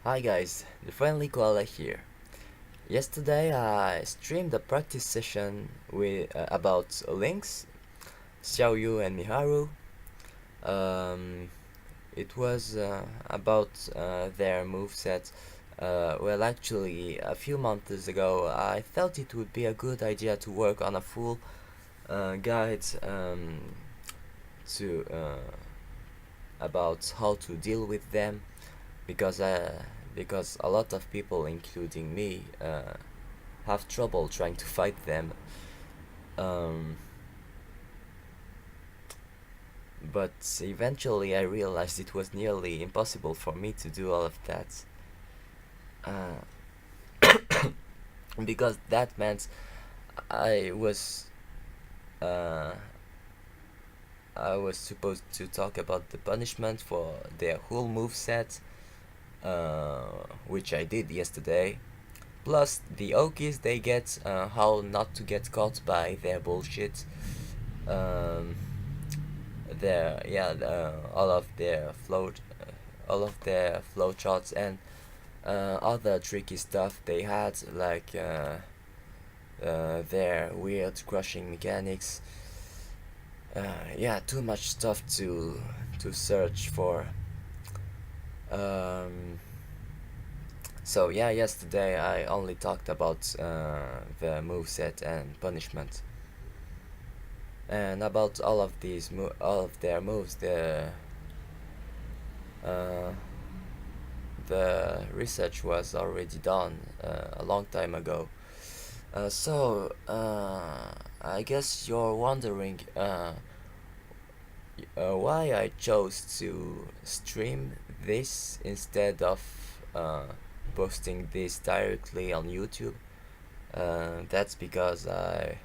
Hi guys, the friendly koala here. Yesterday I streamed a practice session about Lings, Xiaoyu and Miharu. Um, it was about their moveset. Actually, a few months ago, I felt it would be a good idea to work on a full guide to about how to deal with them because because a lot of people, including me, have trouble trying to fight them. Um, but eventually, I realized it was nearly impossible for me to do all of that, uh, because that meant I was uh, I was supposed to talk about the punishment for their whole move set, which I did yesterday. Plus the Okies they get, how not to get caught by their bullshit. Um, all of their flow charts and other tricky stuff they had, like their weird crushing mechanics. Yeah, too much stuff to search for. Um, so yeah, yesterday I only talked about the moveset and punishment, and about all of their moves. Uh, the research was already done a long time ago. I guess you're wondering why I chose to stream this instead of posting this directly on YouTube. That's because I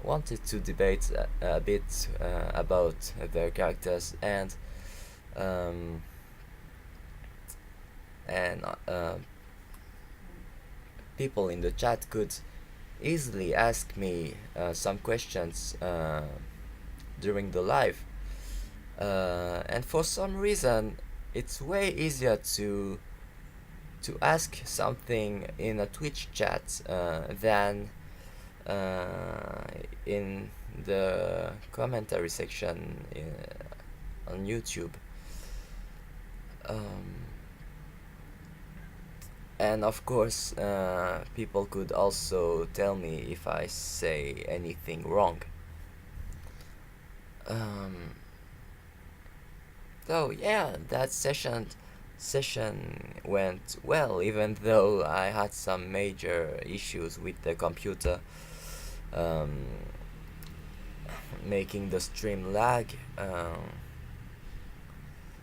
wanted to debate a bit about the characters um, and people in the chat could easily ask me some questions during the live, and for some reason it's way easier to ask something in a Twitch chat than in the commentary section on YouTube. Um, and of course, people could also tell me if I say anything wrong. Um, so yeah, that session went well, even though I had some major issues with the computer, um, making the stream lag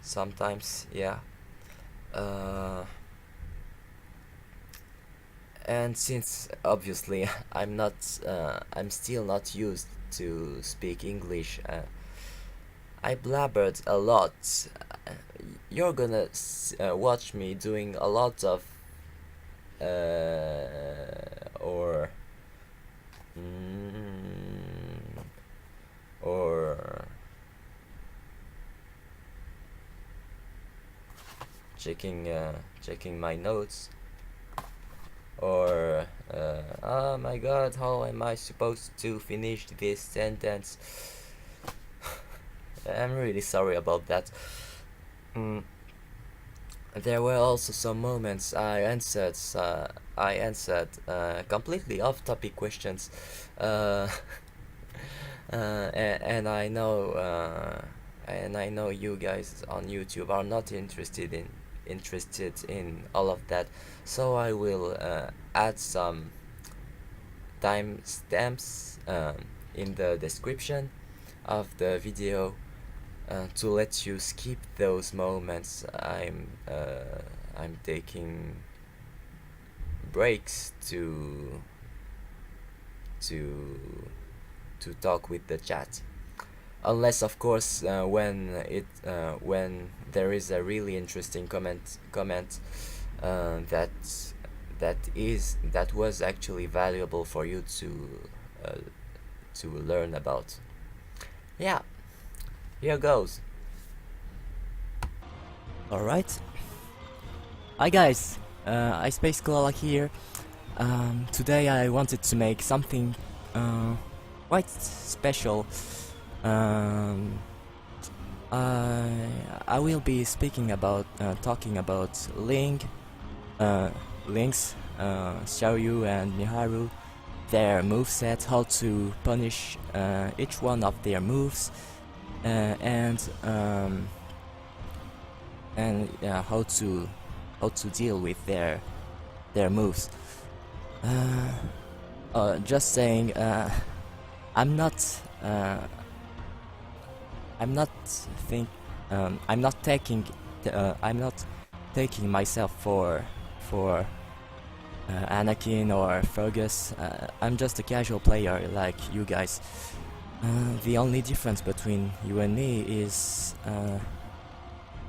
sometimes. Yeah. Uh, and since obviously I'm still not used to speak English, I blabbered a lot. Uh, You're gonna watch me doing a lot of or mm, or checking my notes, or oh my god, how am I supposed to finish this sentence? I'm really sorry about that. Mm, there were also some moments I answered completely off-topic questions, uh, and I know you guys on YouTube are not interested in all of that, so I will add some timestamps in the description of the video to let you skip those moments. I'm taking breaks to to talk with the chat, unless of course when there is a really interesting comment that that was actually valuable for you uh, to learn about. Yeah, here goes. All right. Hi guys, I Space Koala here. Today I wanted to make something quite special. Um, I will be speaking about, talking about Lings, Xiaoyu and Miharu, their moveset, how to punish each one of their moves, and yeah, how to deal with their moves. Just saying, I'm not I'm not think I'm not taking I'm not taking myself for Anakin or Fergus. I'm just a casual player like you guys. The only difference between you and me is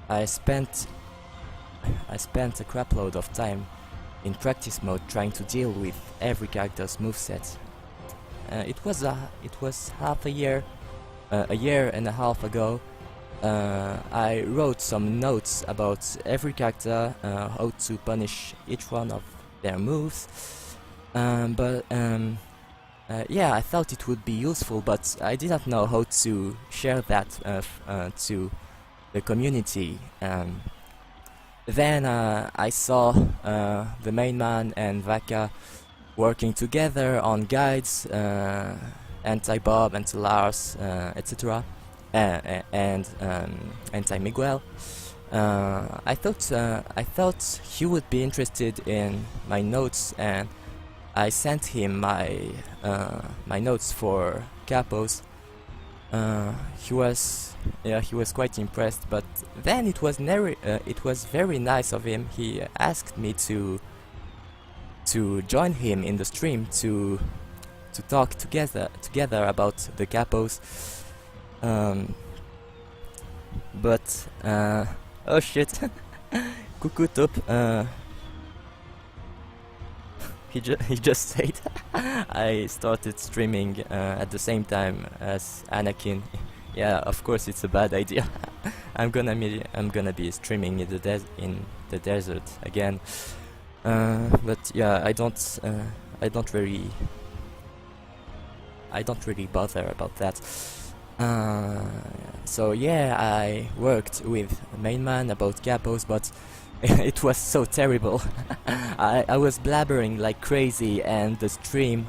I spent a crapload of time in practice mode trying to deal with every character's moveset. It was half a year and a half ago. I wrote some notes about every character, how to punish each one of their moves. Yeah, I thought it would be useful, but I didn't know how to share that to the community. Then I saw the main man and Vaka working together on guides, anti-Bob, anti-Lars, etc., and anti-Miguel. I thought he would be interested in my notes, and I sent him my notes for capos. He was quite impressed, but then it was very nice of him. He asked me to join him in the stream to talk together about the capos. But oh shit, Coucou Top, he just said I started streaming at the same time as Anakin. Yeah, of course it's a bad idea. I'm gonna be streaming in the desert again. But yeah, I don't really bother about that. So yeah, I worked with main man about capos, but it was so terrible. I was blabbering like crazy, and the stream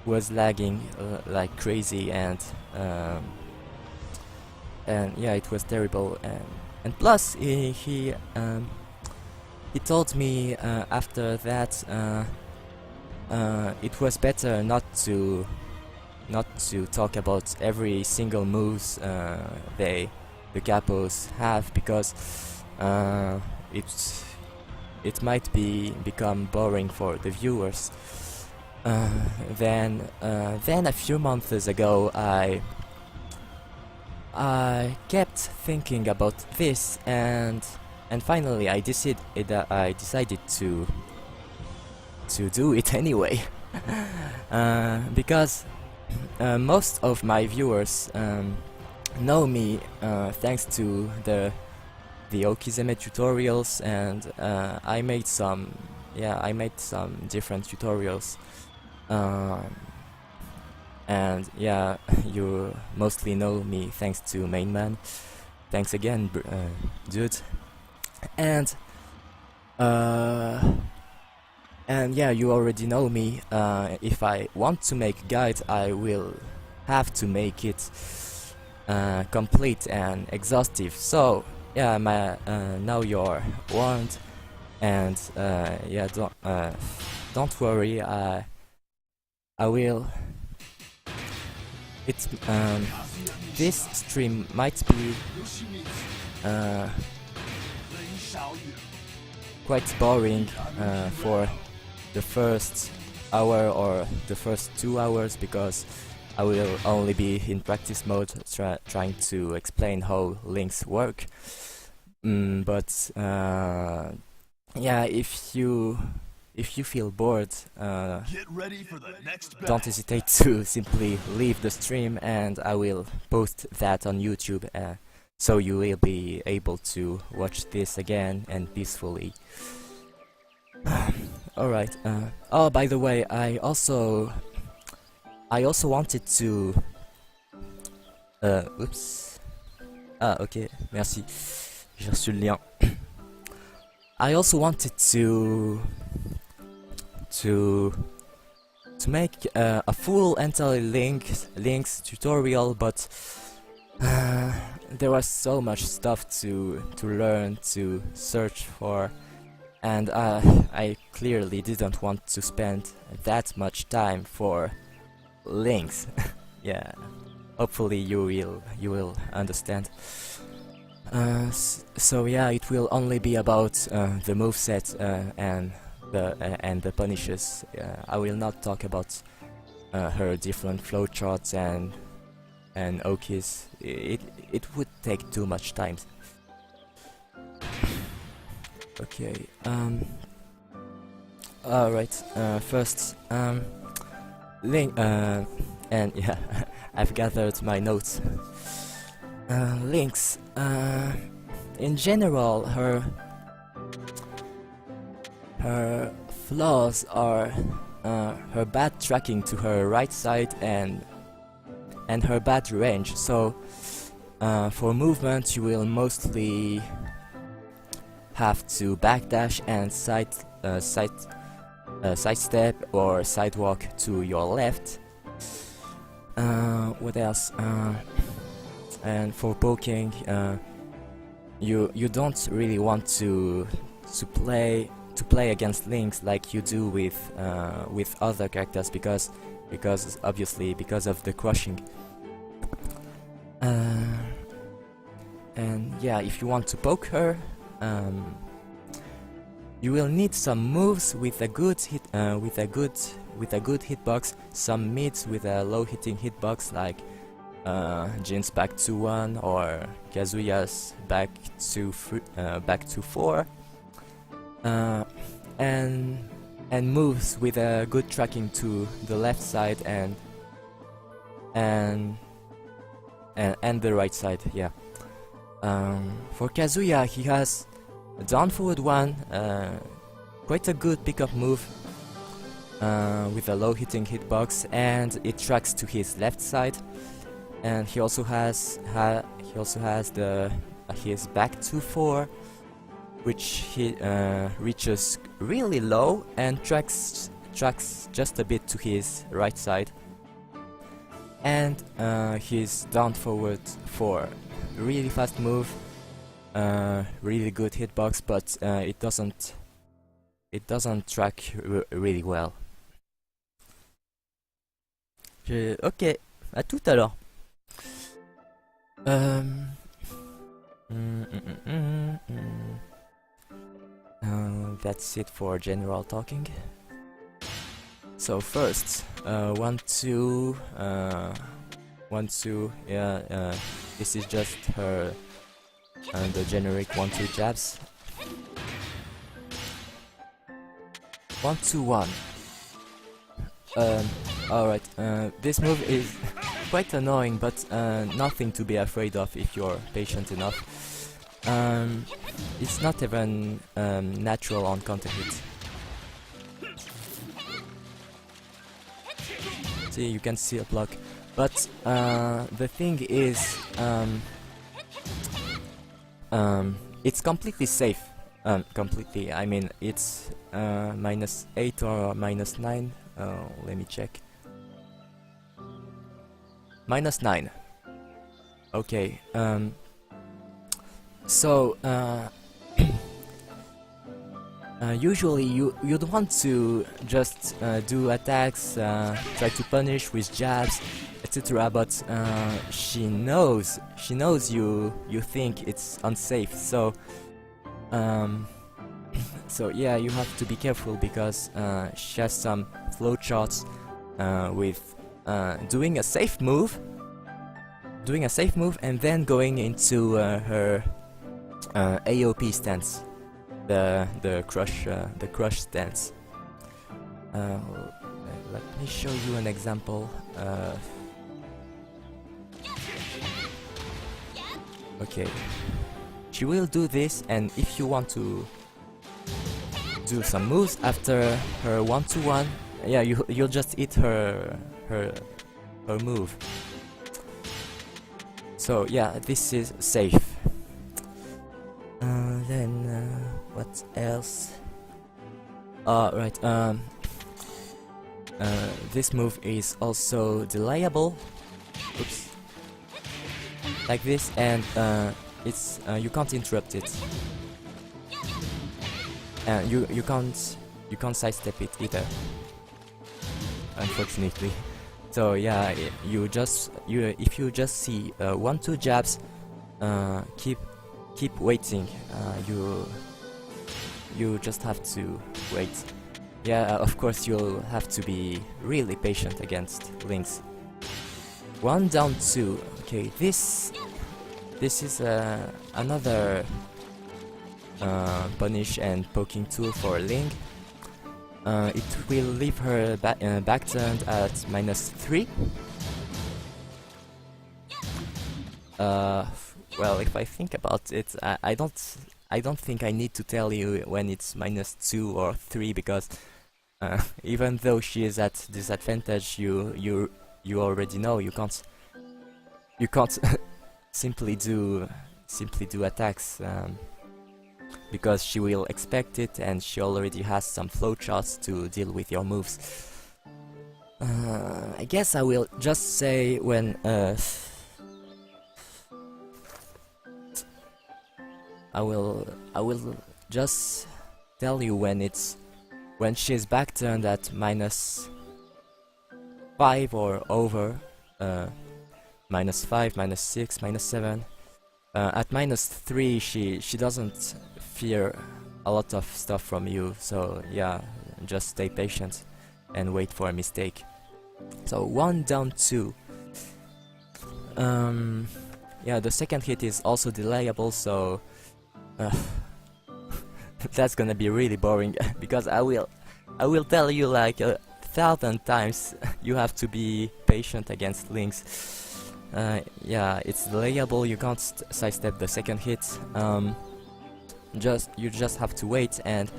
was lagging like crazy, and yeah, it was terrible. And plus, he told me after that it was better not to talk about every single moves the capos have, because it might become boring for the viewers. Then a few months ago I kept thinking about this, and finally I decided to do it anyway. Because most of my viewers know me thanks to the Okizeme tutorials, and I made some different tutorials, and yeah, you mostly know me thanks to main man. Thanks again, dude. And yeah, you already know me. If I want to make a guide, I will have to make it complete and exhaustive. So yeah, now you're warned, and yeah, don't worry. I will. It's this stream might be quite boring for the first hour or the first 2 hours, because I will only be in practice mode trying to explain how links work. But yeah, if you feel bored, Get ready for the next don't hesitate to simply leave the stream, and I will post that on YouTube, so you will be able to watch this again and peacefully. Alright, oh, by the way, I also wanted to, oups. Ah, ok, merci. J'ai reçu le lien. I also wanted to make a full entirely Lings tutorial, but there was so much stuff to learn, to search for, and I clearly didn't want to spend that much time for Lings. Yeah, hopefully you will understand. So yeah, it will only be about the moveset and the punishes. I will not talk about her different flowcharts and okis. It would take too much time. Okay. Alright. First, Ling. And yeah, I've gathered my notes. Lings. In general, her flaws are her bad tracking to her right side and her bad range. So for movement, you will mostly have to backdash and sidestep or sidewalk to your left. What else? And for poking, you don't really want to play against Lings like you do with other characters because obviously because of the crushing. And yeah, if you want to poke her, you will need some moves with a good hit with a good hitbox, some mids with a low hitting hitbox like Jin's back to 1 or Kazuya's back to 4, and moves with a good tracking to the left side and the right side. Yeah. For Kazuya, he has a down forward 1, quite a good pickup move with a low hitting hitbox, and it tracks to his left side. And he also has his back to 4, which he reaches really low and tracks just a bit to his right side. And his down forward 4, really fast move, really good hitbox, but it doesn't track really well. Ok, à tout à l'heure. That's it for general talking. So first, 1, 2, 1, 2. Yeah, this is just her the generic 1, 2 jabs. 1, 2, 1. Alright, this move is quite annoying, but nothing to be afraid of if you're patient enough. It's not even natural on counter hit. See, you can see a block, but the thing is, it's completely safe. Completely. I mean, it's -8 or -9. Let me check. -9. Okay. So usually you don't want to just do attacks, try to punish with jabs, etc. But she knows you think it's unsafe. So so yeah, you have to be careful because she has some flowcharts with doing a safe move, and then going into her AOP stance, the crush stance. Let me show you an example. Okay, she will do this, and if you want to do some moves after her 1-1. Yeah, you'll just eat her move. So yeah, this is safe. Then what else? Right. This move is also delayable. Oops. Like this, and it's you can't interrupt it. And you can't sidestep it either, unfortunately. So yeah, if you just see 1-2 jabs, keep waiting. You just have to wait. Yeah, of course you'll have to be really patient against Lings. 1 down 2. Okay, this is another punish and poking tool for Ling. It will leave her back turned at -3. Well, if I think about it, I don't think I need to tell you when it's -2 or 3, because even though she is at disadvantage, you already know you can't simply do attacks, because she will expect it, and she already has some flowcharts to deal with your moves. I guess I will just say when I will just tell you when she's back turned at -5 or over, -5, -6, -7. At -3, she doesn't fear a lot of stuff from you, so yeah, just stay patient and wait for a mistake. So 1 down 2. Yeah, the second hit is also delayable, so that's gonna be really boring because I will tell you like 1,000 times you have to be patient against Lings. Yeah, it's delayable, you can't sidestep the second hit. You just have to wait, and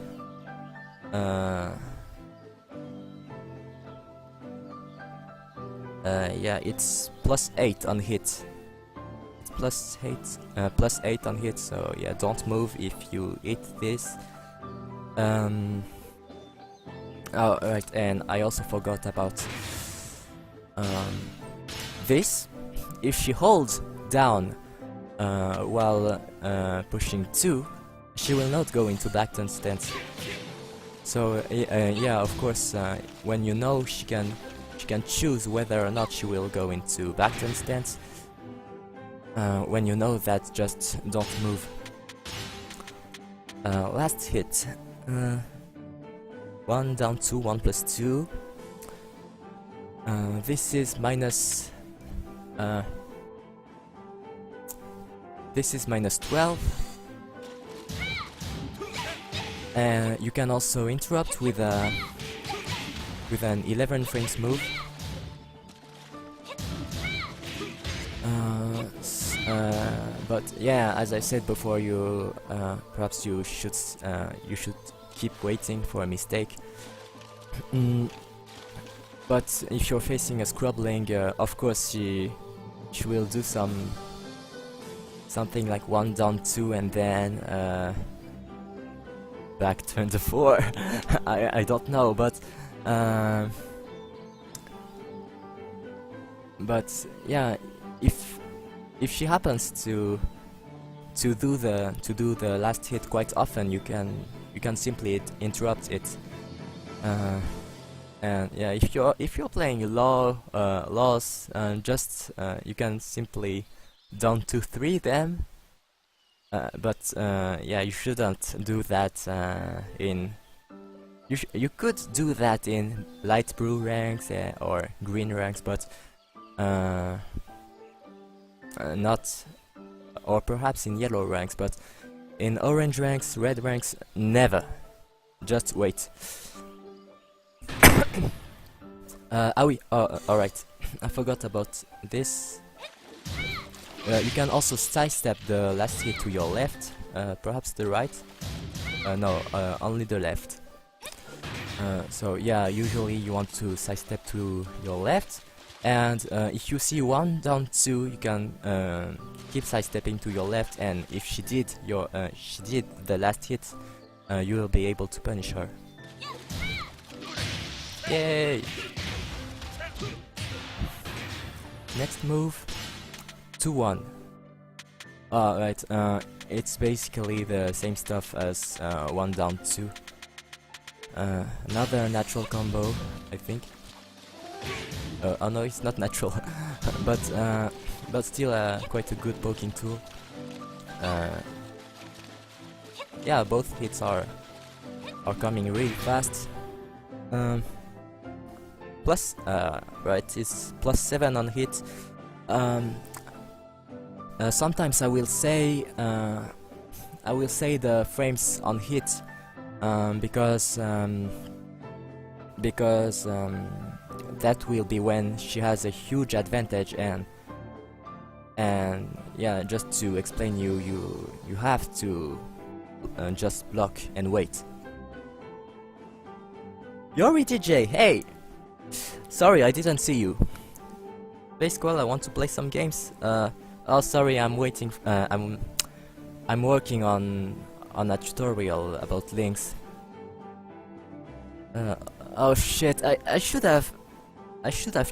yeah, it's +8 on hit. It's +8 on hit, so yeah, don't move if you hit this. Oh, right, and I also forgot about this. If she holds down while pushing 2, she will not go into back turn stance. So yeah, of course, when you know she can choose whether or not she will go into back turn stance. When you know that, just don't move. Last hit. 1 down 2, 1 + 2. This is -12. You can also interrupt with an 11 frames move. But yeah, as I said before, perhaps you should keep waiting for a mistake. But if you're facing a scrubbling, of course she will do something like 1 down 2 and then back turn to 4. I don't know, but yeah, if she happens to do the last hit quite often, you can simply interrupt it. And yeah, if you're playing laws, just you can simply down to 3 them. But yeah, you shouldn't do that in. You could do that in light blue ranks or green ranks, but not, or perhaps in yellow ranks, but in orange ranks, red ranks, never. Just wait. Alright, I forgot about this. You can also sidestep the last hit to your left, perhaps the right. No, only the left. So yeah, usually you want to sidestep to your left, and if you see 1 down 2, you can keep sidestepping to your left, and if she did the last hit, you will be able to punish her. Yay! Next move, 2-1. Right, it's basically the same stuff as 1 down 2. Another natural combo, I think. Oh no, it's not natural, but still quite a good poking tool. Yeah, both hits are coming really fast. Plus, right, it's +7 on hit. Sometimes I will say the frames on hit. Because that will be when she has a huge advantage, and yeah, just to explain you have to just block and wait. Yori DJ, hey! Sorry, I didn't see you. Play Squall, I want to play some games. Oh, sorry, I'm waiting. I'm working on a tutorial about Lings. Oh shit! I should have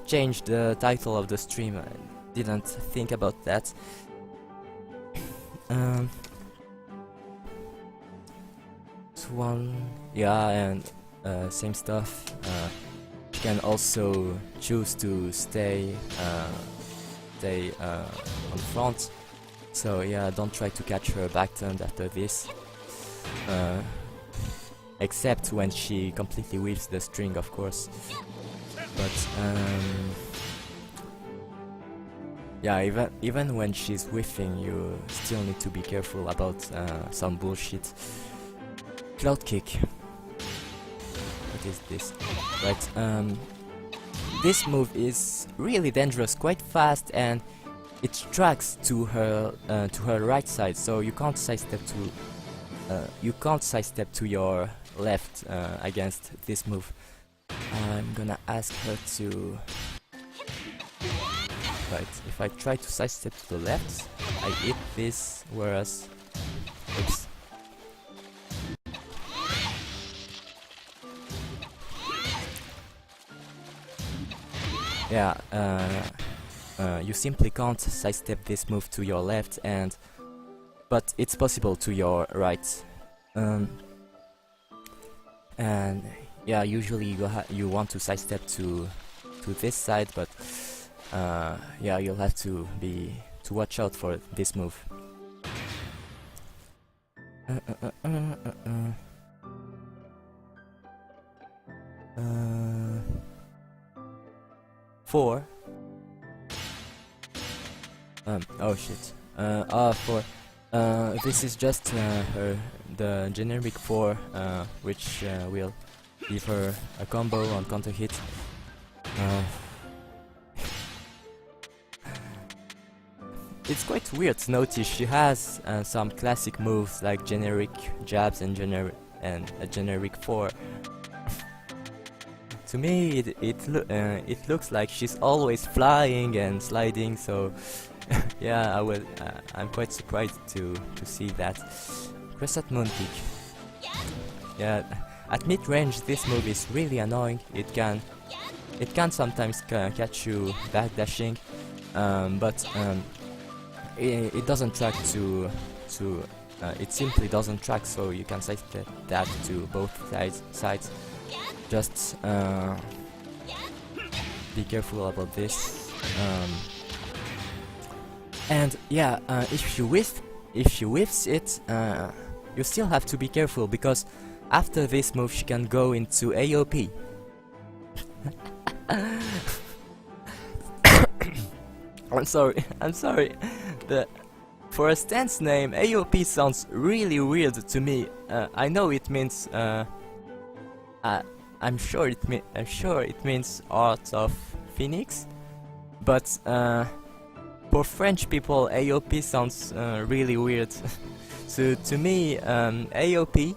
changed the title of the stream. I didn't think about that. It's 1, yeah, and same stuff. You can also choose to stay on front. So yeah, don't try to catch her back turn after this. Except when she completely weaves the string, of course. But yeah, even when she's whiffing, you still need to be careful about some bullshit. Cloud kick. What is this? Right. This move is really dangerous, quite fast, and it tracks to her right side, so you can't sidestep to your left against this move. I'm gonna ask her to. Right, if I try to sidestep to the left, I hit this, whereas. Oops. Yeah, you simply can't sidestep this move to your left, but it's possible to your right. And yeah, usually you want to sidestep to this side, but yeah, you'll have to watch out for this move. 4. Oh shit. 4. This is just the generic 4, which will give her a combo on counter hit. It's quite weird to notice she has some classic moves like generic jabs and a generic 4. To me, it looks like she's always flying and sliding. So, yeah, I'm quite surprised to see that. Crescent Moon Kick. Yeah, at mid range, this move is really annoying. It can sometimes catch you backdashing, but it doesn't track to. It simply doesn't track, so you can set that to both sides. Just be careful about this. And yeah, if she whiffs it, you still have to be careful, because after this move she can go into AOP. I'm sorry. For a stance name, AOP sounds really weird to me. I know it means I'm sure it means Art of Phoenix, but for French people, AOP sounds really weird. So to me, AOP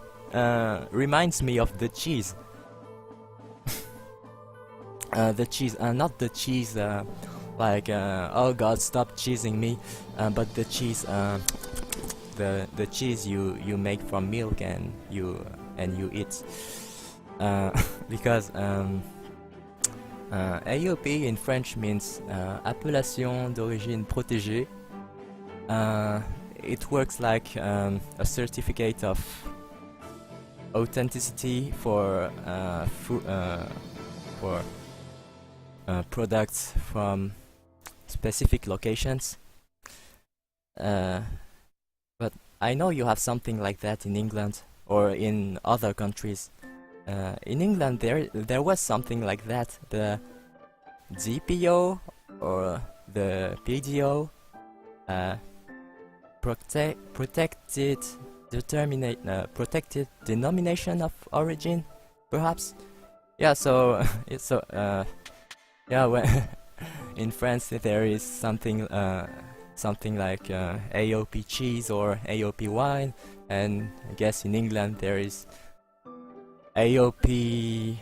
reminds me of the cheese. the cheese, not the cheese like oh god, stop cheesing me, but the cheese, the cheese you make from milk and you eat, because AOP in French means appellation d'origine protégée. It works like a certificate of authenticity for products from specific locations. But I know you have something like that in England or in other countries. In England there was something like that, the DPO or the PDO, protected denomination of origin, perhaps. Yeah, so yeah, when in France there is something like AOP cheese or AOP wine, and I guess in England there is AOP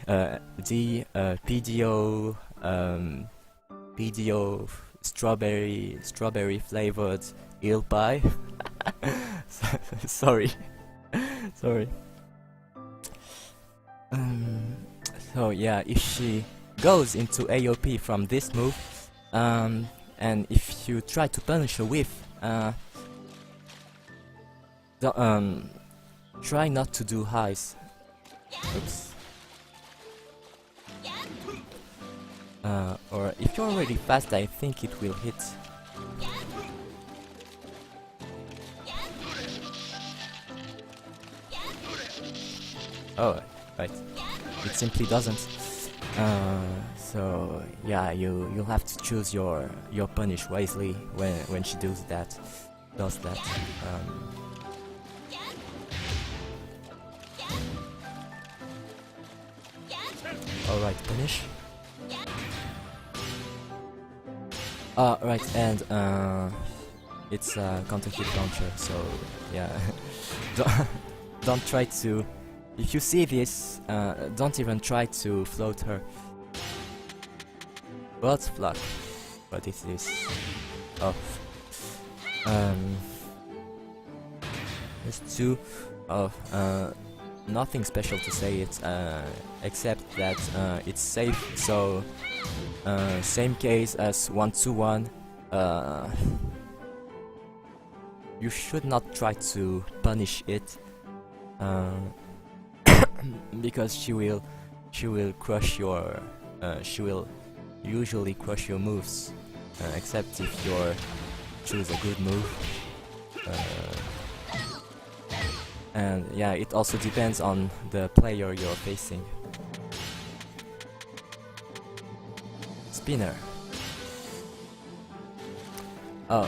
PDO PDO strawberry flavored eel pie. Sorry. Sorry. So yeah, if she goes into AOP from this move, and if you try to punish her with, try not to do highs. Oops. Or if you're already fast, I think it will hit. Oh, right. It simply doesn't. So yeah, you'll have to choose your punish wisely when she does that. All right, punish. Right, and it's a counter hit launcher, so yeah. Don't try to. If you see this, don't even try to float her. Blood Flock. What is this? Oh. There's two. Oh, nothing special to say it, except that it's safe, so same case as 1-2-1. You should not try to punish it, because she will crush your she will usually crush your moves, except if you choose a good move. And yeah, it also depends on the player you're facing. Spinner. Oh,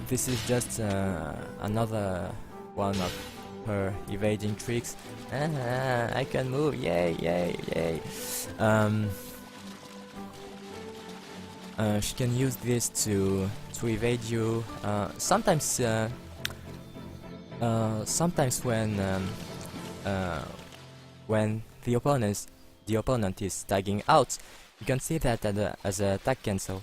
this is just another one of her evading tricks. I can move, yay, yay, yay. She can use this to evade you. Sometimes when the opponent is tagging out, you can see that as a tag cancel,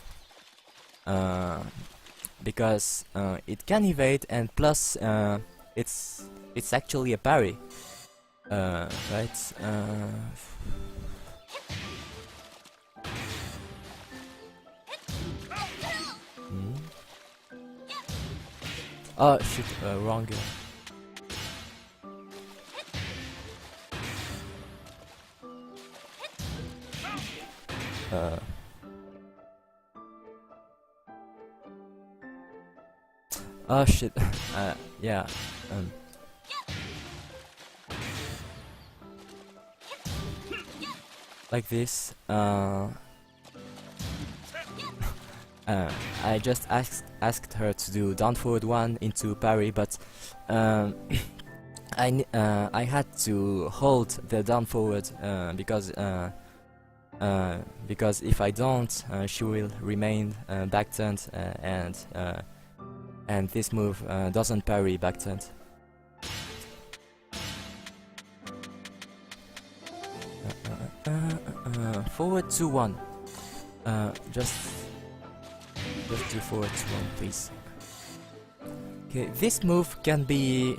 because it can evade, and plus it's actually a parry, right? Oh shit, wrong. Oh shit. Yeah. Like this. I just asked her to do down forward 1 into parry, but I had to hold the down forward because if I don't, she will remain back turned, and this move doesn't parry back turned. Forward 2-1. Just do forward 1, please. Okay, this move can be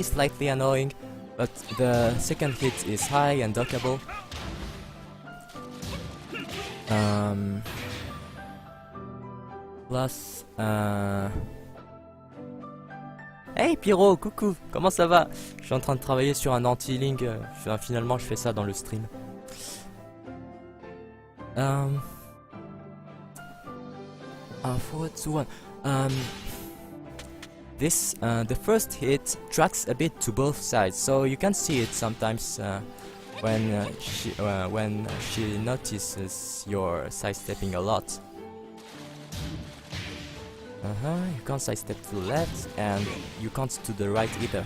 slightly annoying, but the second hit is high and duckable. Plus, Hey Pyroo, coucou, comment ça va? Je suis en train de travailler sur un anti-ling, finalement je fais ça dans le stream. Forward to 1. The first hit tracks a bit to both sides, so you can see it sometimes when she notices you're sidestepping a lot. You can't sidestep to the left, and you can't to the right either.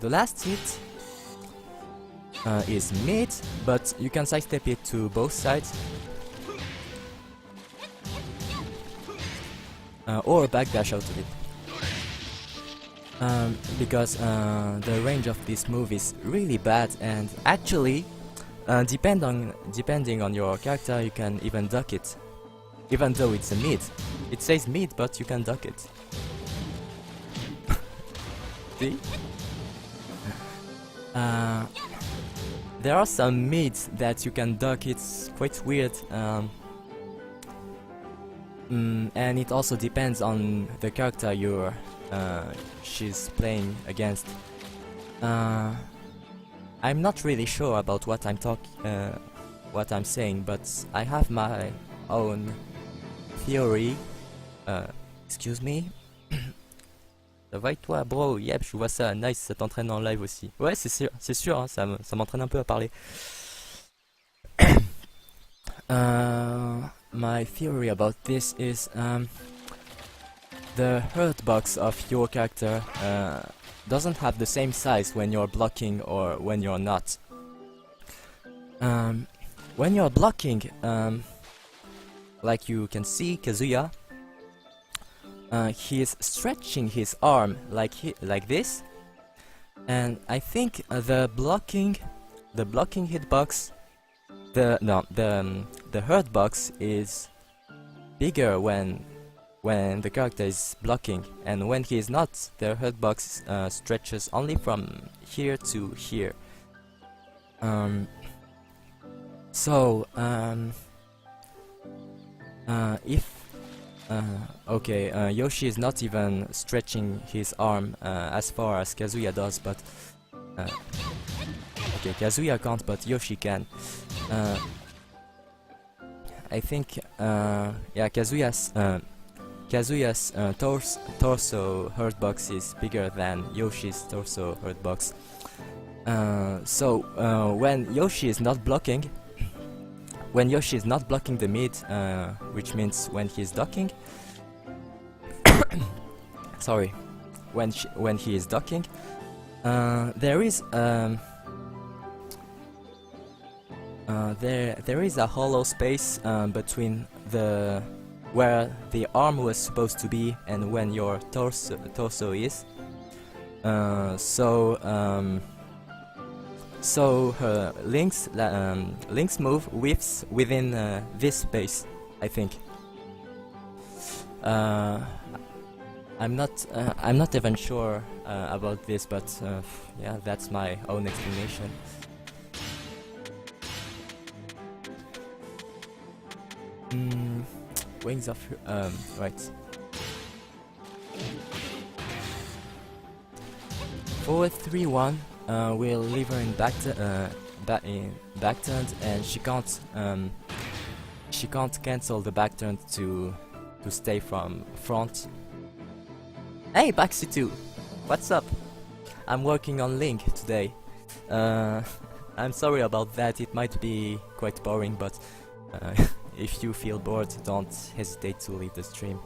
The last hit is mid, but you can sidestep it to both sides. Or backdash out of it. Because the range of this move is really bad, and actually, depending on your character, you can even duck it. Even though it's a mid. It says mid, but you can duck it. See? There are some mids that you can duck, it's quite weird. And it also depends on the character she's playing against. I'm not really sure about what I'm saying, but I have my own theory. Excuse me. Ça va et toi, bro? Yep, je vois ça. Nice, ça t'entraîne en live aussi. Ouais, c'est sûr, hein, ça m'entraîne un peu à parler. My theory about this is the hurt box of your character doesn't have the same size when you're blocking or when you're not. When you're blocking, like you can see Kazuya, he is stretching his arm like this, and I think the blocking hitbox, the hurt box is bigger when the character is blocking, and when he is not, the hurt box stretches only from here to here. Yoshi is not even stretching his arm as far as Kazuya does, but Kazuya can't, but Yoshi can. I think Kazuya's torso hurt box is bigger than Yoshi's torso hurt box. When Yoshi is not blocking, the mid, which means when he's ducking, sorry, when he is ducking, there is a hollow space between where the arm was supposed to be and when your torso is. So her Lings move whiffs within this space, I think. I'm not even sure about this, but yeah, that's my own explanation. Wings of right. Forward 3-1. We'll leave her in back turn, and she can't cancel the back turn to stay from front. Hey Baxi2, what's up? I'm working on Link today. I'm sorry about that. It might be quite boring, but if you feel bored, don't hesitate to leave the stream.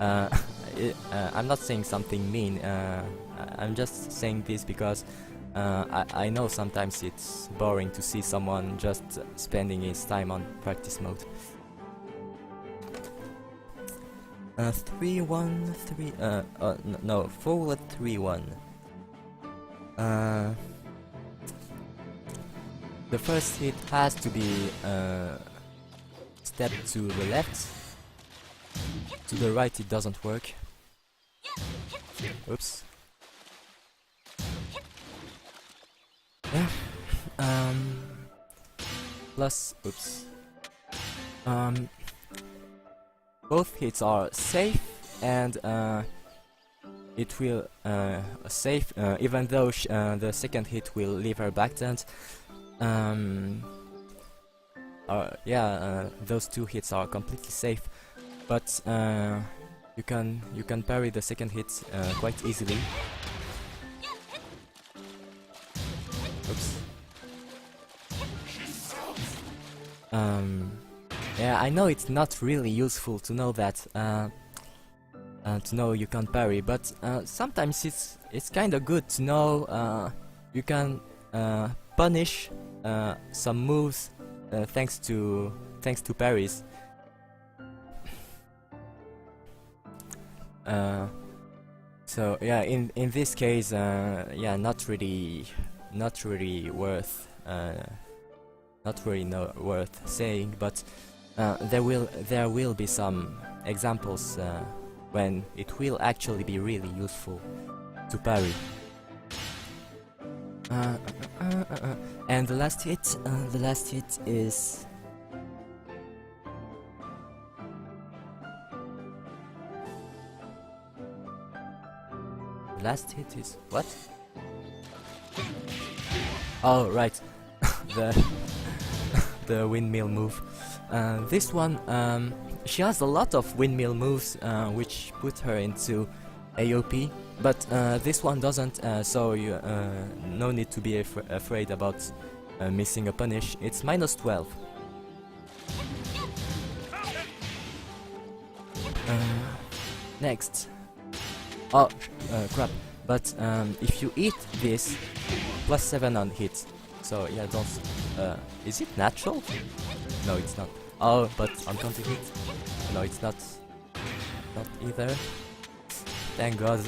I'm not saying something mean. I'm just saying this because I know sometimes it's boring to see someone just spending his time on practice mode. 3-1-3. No, forward 3-1. The first hit has to be step to the left. To the right it doesn't work. Oops. Yeah. Plus, oops. Both hits are safe, and it will safe even though the second hit will leave her backed. Those two hits are completely safe, but you can parry the second hit quite easily. Oops. Yeah, I know it's not really useful to know that, to know you can parry, but sometimes it's kind of good to know you can punish some moves thanks to parries. So yeah, in this case, yeah, not really worth worth saying, but there will be some examples when it will actually be really useful to parry. And the last hit is what? Oh, right. The windmill move. This one, she has a lot of windmill moves, which put her into AOP, but this one doesn't, so you no need to be afraid about missing a punish. It's -12. Next. Oh, crap. But if you eat this, +7 on hit. So yeah, don't. Is it natural? No, it's not. Oh, but on counter hit? No, it's not. Not either. Thank God.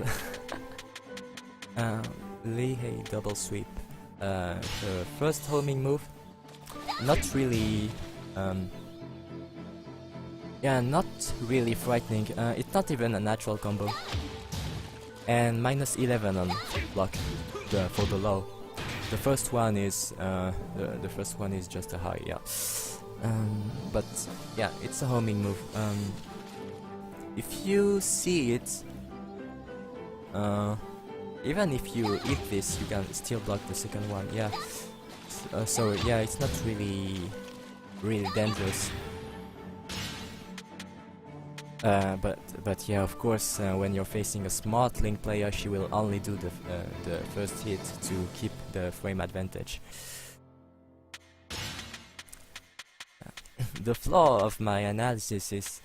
Lihei double sweep. The first homing move. Not really. Yeah, not really frightening. It's not even a natural combo. And -11 on block for the low. The first one is just a high, yeah. But yeah, it's a homing move. If you see it, even if you eat this, you can still block the second one. Yeah. So yeah, it's not really dangerous. But yeah, of course, when you're facing a smart Link player, she will only do the first hit to keep the frame advantage. The flaw of my analysis is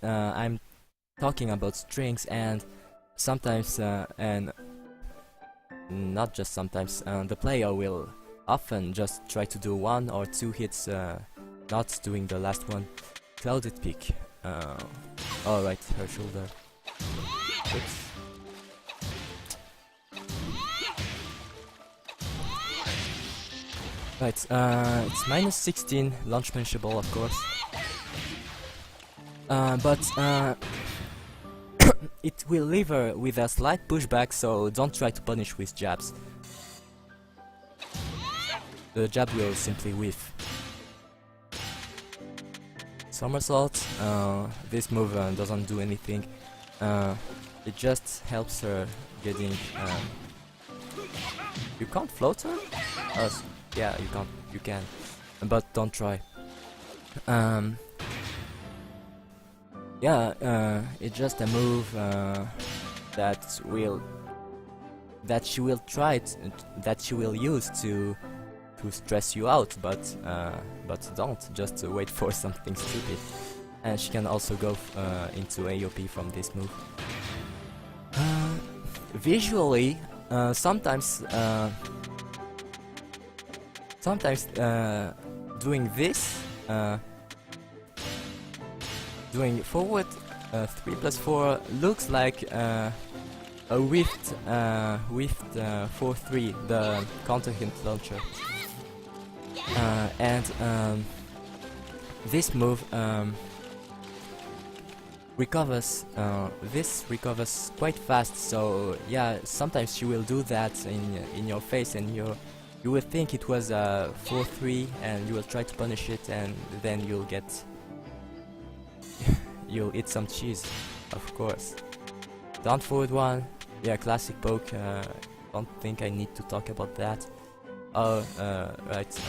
I'm talking about strings, and sometimes and not just sometimes, the player will often just try to do 1 or 2 hits. Not doing the last one. Clouded peak. Alright, her shoulder. Oops. Right, it's -16, launch punishable, of course. But it will leave her with a slight pushback, so don't try to punish with jabs. The jab will simply whiff. Somersault, this move doesn't do anything. It just helps her getting. You can't float her? Yeah, you can, but don't try. Yeah, it's just a move that she will try that she will use to stress you out, but don't just wait for something stupid. And she can also go into AOP from this move. Visually, sometimes doing this, doing forward 3+4 looks like with 4-3, the counter hint launcher, and this move recovers. This recovers quite fast. So yeah, sometimes she will do that in your face, and you will think it was a 4-3, and you will try to punish it, and then you'll eat some cheese, of course. Down forward one. Yeah, classic poke. Don't think I need to talk about that. Oh, right.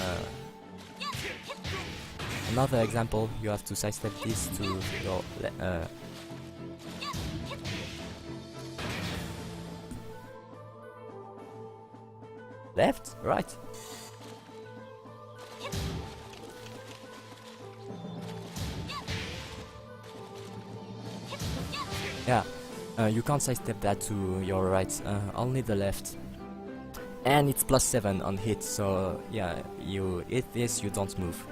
Another example, you have to sidestep this to your left, right. Yeah. You can't sidestep that to your right, only the left. And it's +7 on hit, so yeah, you hit this, you don't move.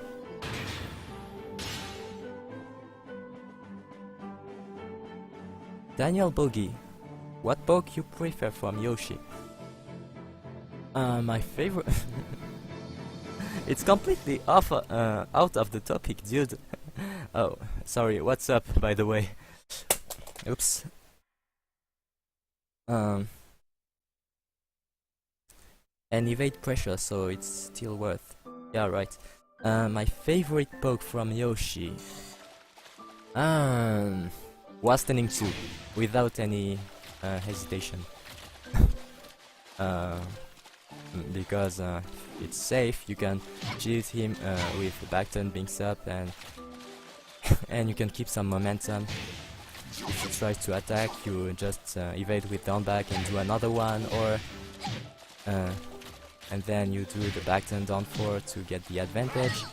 Daniel Boogie, what poke you prefer from Yoshi? My favorite... It's completely off, out of the topic, dude. Oh, sorry, what's up, by the way? Oops. And evade pressure, so it's still worth. Yeah, right. My favorite poke from Yoshi was turning 2, without any hesitation. Because it's safe, you can cheat him with back turn Binks up, and and you can keep some momentum. If he tries to attack, you just evade with down back and do another one, or and then you do the back turn down 4 to get the advantage.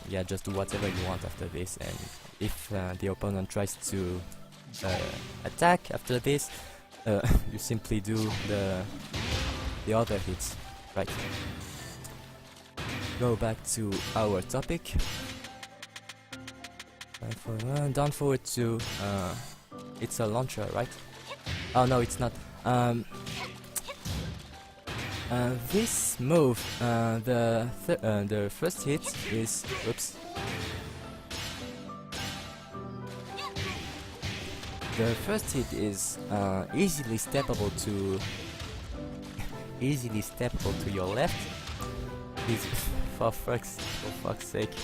Yeah, just do whatever you want after this, and if the opponent tries to attack after this, you simply do the other hits. Right. Go back to our topic. Down forward 2. It's a launcher, right? Oh no, it's not. This move, the first hit is, oops. The first hit is easily steppable to your left. Is for fuck's sake.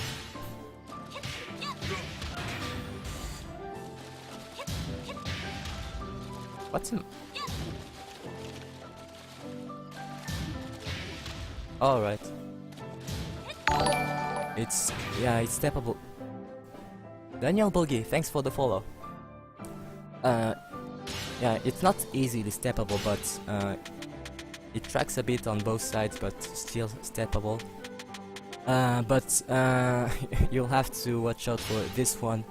What's him? Alright. It's steppable. Daniel Boogie, thanks for the follow. Yeah, it's not easily steppable, but it tracks a bit on both sides, but still steppable. But you'll have to watch out for this one,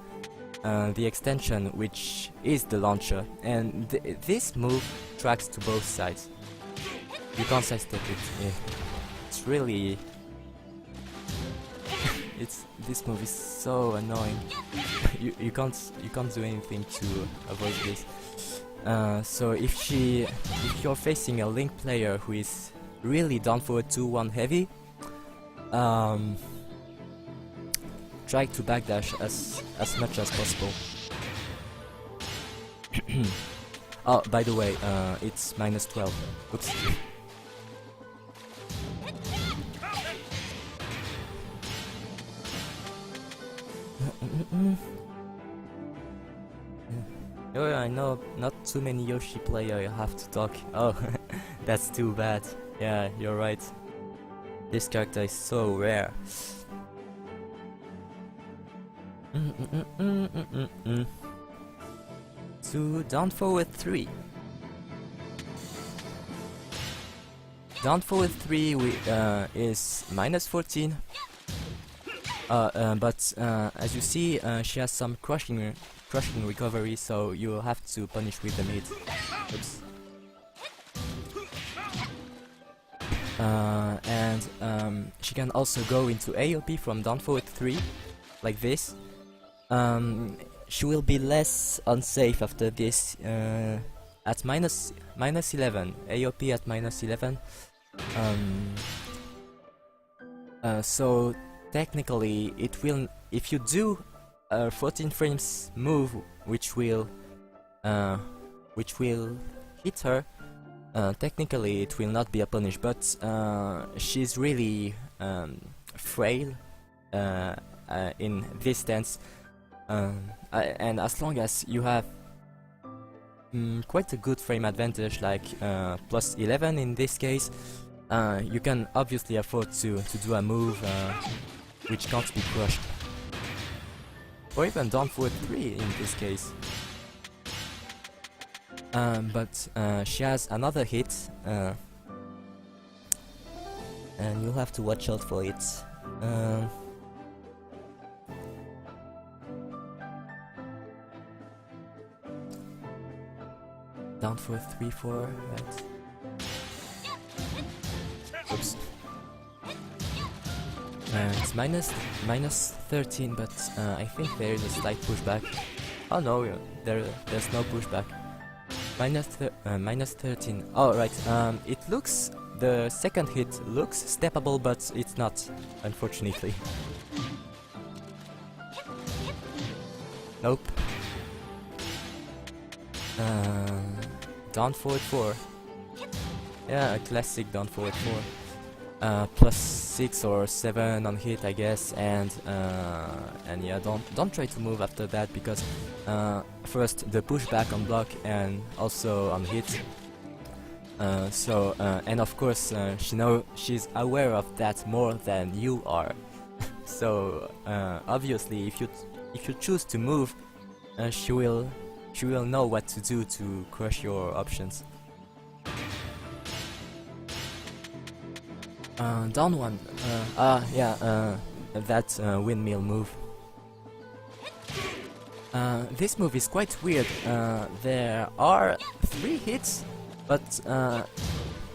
the extension, which is the launcher, and this move tracks to both sides. You can't sidestep it. Yeah. It's really... this move is so annoying. you can't do anything to avoid this. So if you're facing a Link player who is really down for a 2-1 heavy, try to backdash as much as possible. Oh, by the way, it's -12. Oops. Oh, I know not too many Yoshi players have to talk. Oh, that's too bad. Yeah, you're right. This character is so rare. So down forward 3. Down forward 3 is -14. But as you see, she has some crushing recovery, so you have to punish with the mid. Oops. And she can also go into AOP from down forward 3, like this. She will be less unsafe after this, at minus 11, AOP at minus 11. So technically it will, if you do a 14 frames move which will hit her, technically it will not be a punish, but she's really frail in this stance, and as long as you have quite a good frame advantage, like plus 11 in this case, you can obviously afford to do a move which can't be crushed, or even down forward 3 in this case. But she has another hit, and you'll have to watch out for it. Down for 3-4, right? Oops. It's minus 13, but I think there is a slight pushback. Oh no, there's no pushback. Minus 13. Oh right. It looks, the second hit looks steppable, but it's not, unfortunately. Nope. Down forward 4. Yeah, a classic down forward 4. Plus 6 or 7 on hit, I guess, and yeah, don't try to move after that, because first the pushback on block and also on hit. And of course she's aware of that more than you are. So obviously if you choose to move, she will know what to do to crush your options. Down one. That windmill move. This move is quite weird. There are 3 hits, but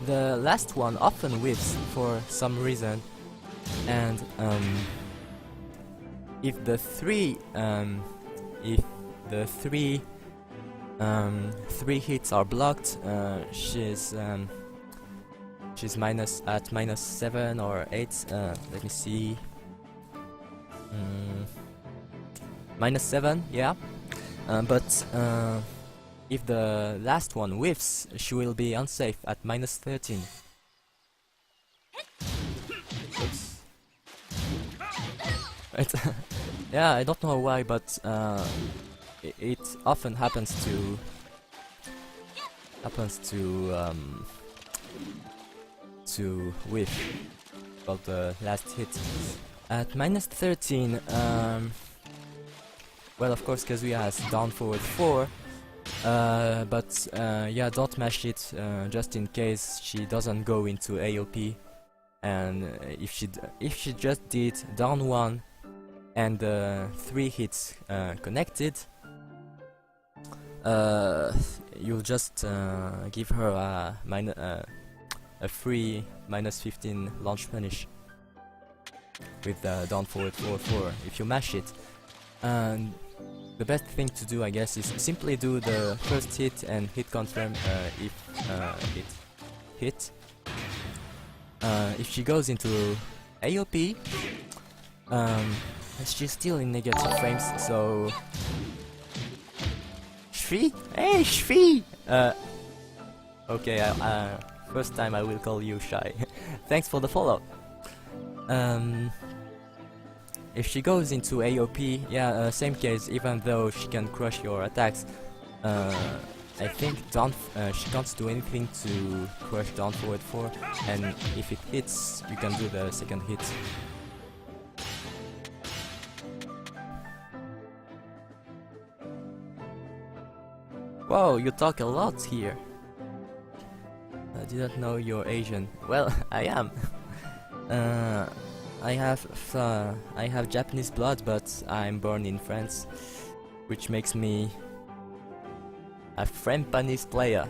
the last one often whiffs for some reason. And if the three hits are blocked, she's at minus 7 or 8. Let me see. Minus 7, yeah. But if the last one whiffs, she will be unsafe at minus 13. Oops. Right. Yeah, I don't know why, but it often happens to whiff about the last hit. At minus 13, well, of course Kazuya has down forward 4, but yeah, don't mash it, just in case she doesn't go into AOP. And if she just did down 1 and 3 hits connected, you'll just give her a free minus 15 launch punish with down forward 4-4 if you mash it. And the best thing to do, I guess, is simply do the first hit and hit confirm if it hit. If she goes into AOP, she's still in negative frames, so... Shvy? Hey, Shvy! Okay, first time I will call you Shy. Thanks for the follow. If she goes into AOP, yeah, same case, even though she can crush your attacks, I think she can't do anything to crush down forward 4, and if it hits, you can do the second hit. Whoa, you talk a lot here. I didn't know you're Asian. Well, I am. I have Japanese blood, but I'm born in France, which makes me a French player.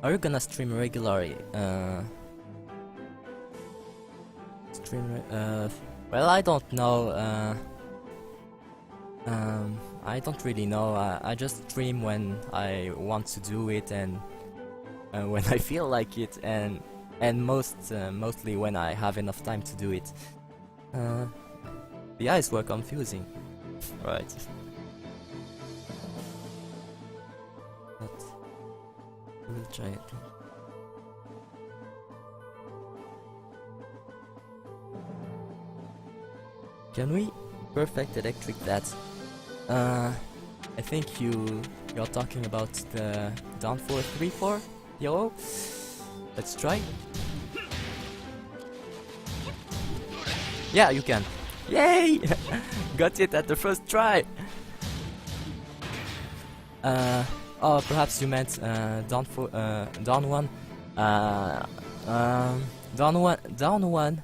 Are you gonna stream regularly? Well, I don't know. I don't really know. I just stream when I want to do it and when I feel like it, and mostly when I have enough time to do it. The eyes were confusing, right? But we'll try it. Can we perfect electric that? I think you're talking about the down 4-3-4 yellow. Let's try. Yeah, you can. Yay! Got it at the first try. Oh, perhaps you meant down one. Down one.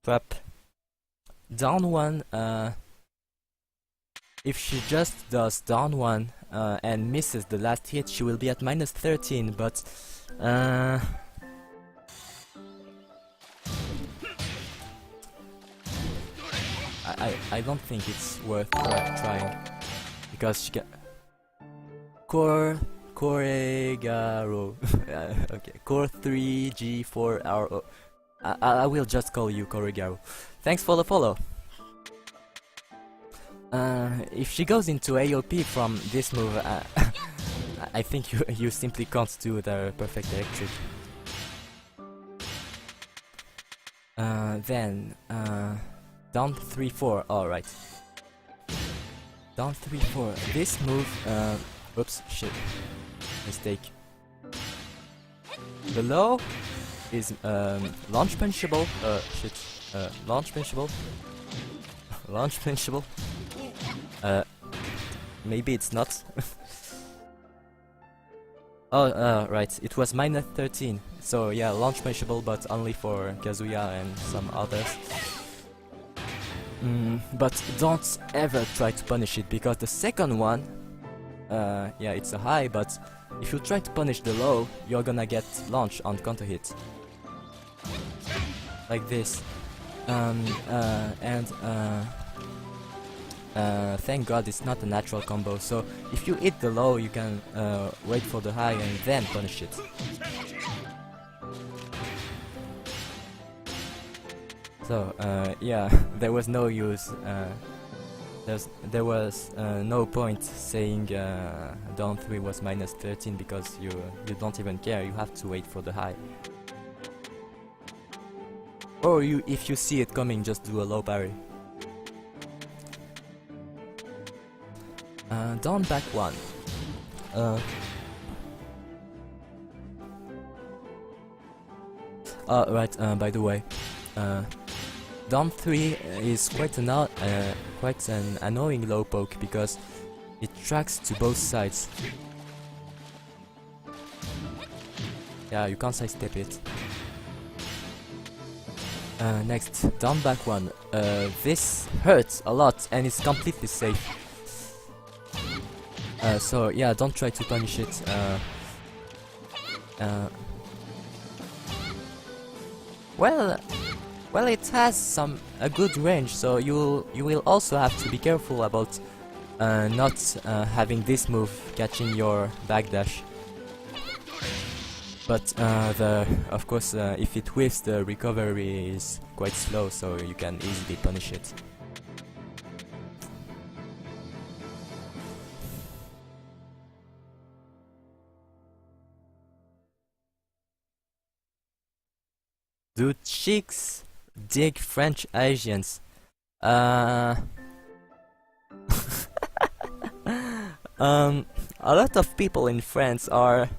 Prep. Down one. If she just does down one and misses the last hit, she will be at -13. But I don't think it's worth trying, because she got Koregaro. Okay, Core 3 G4 R. I will just call you Koregaro. Thanks for the follow. If she goes into AOP from this move, I think you simply can't do the perfect electric. Then down 3-4. All right. Down 3-4. This move. Oops, shit. Mistake. The low is launch punchable. Shit. Launch punchable. Launch punchable. Maybe it's not. Oh, right. It was -13. So yeah, launch punchable, but only for Kazuya and some others. But don't ever try to punish it, because the second one, yeah, it's a high, but if you try to punish the low, you're gonna get launch on counter hit. Like this. Thank God it's not a natural combo, so if you hit the low, you can wait for the high and then punish it. So, yeah, there was no use, there was no point saying down 3 was -13, because you don't even care, you have to wait for the high. Or if you see it coming, just do a low parry. Down back 1. Right, by the way, down 3 is quite an annoying low poke, because it tracks to both sides. Yeah, you can't sidestep it. Next, down back 1. This hurts a lot and it's completely safe. So yeah, don't try to punish it. Well, it has a good range, so you will also have to be careful about not having this move catching your backdash. But of course, if it whiffs, the recovery is quite slow, so you can easily punish it. Do chicks dig French Asians? A lot of people in France are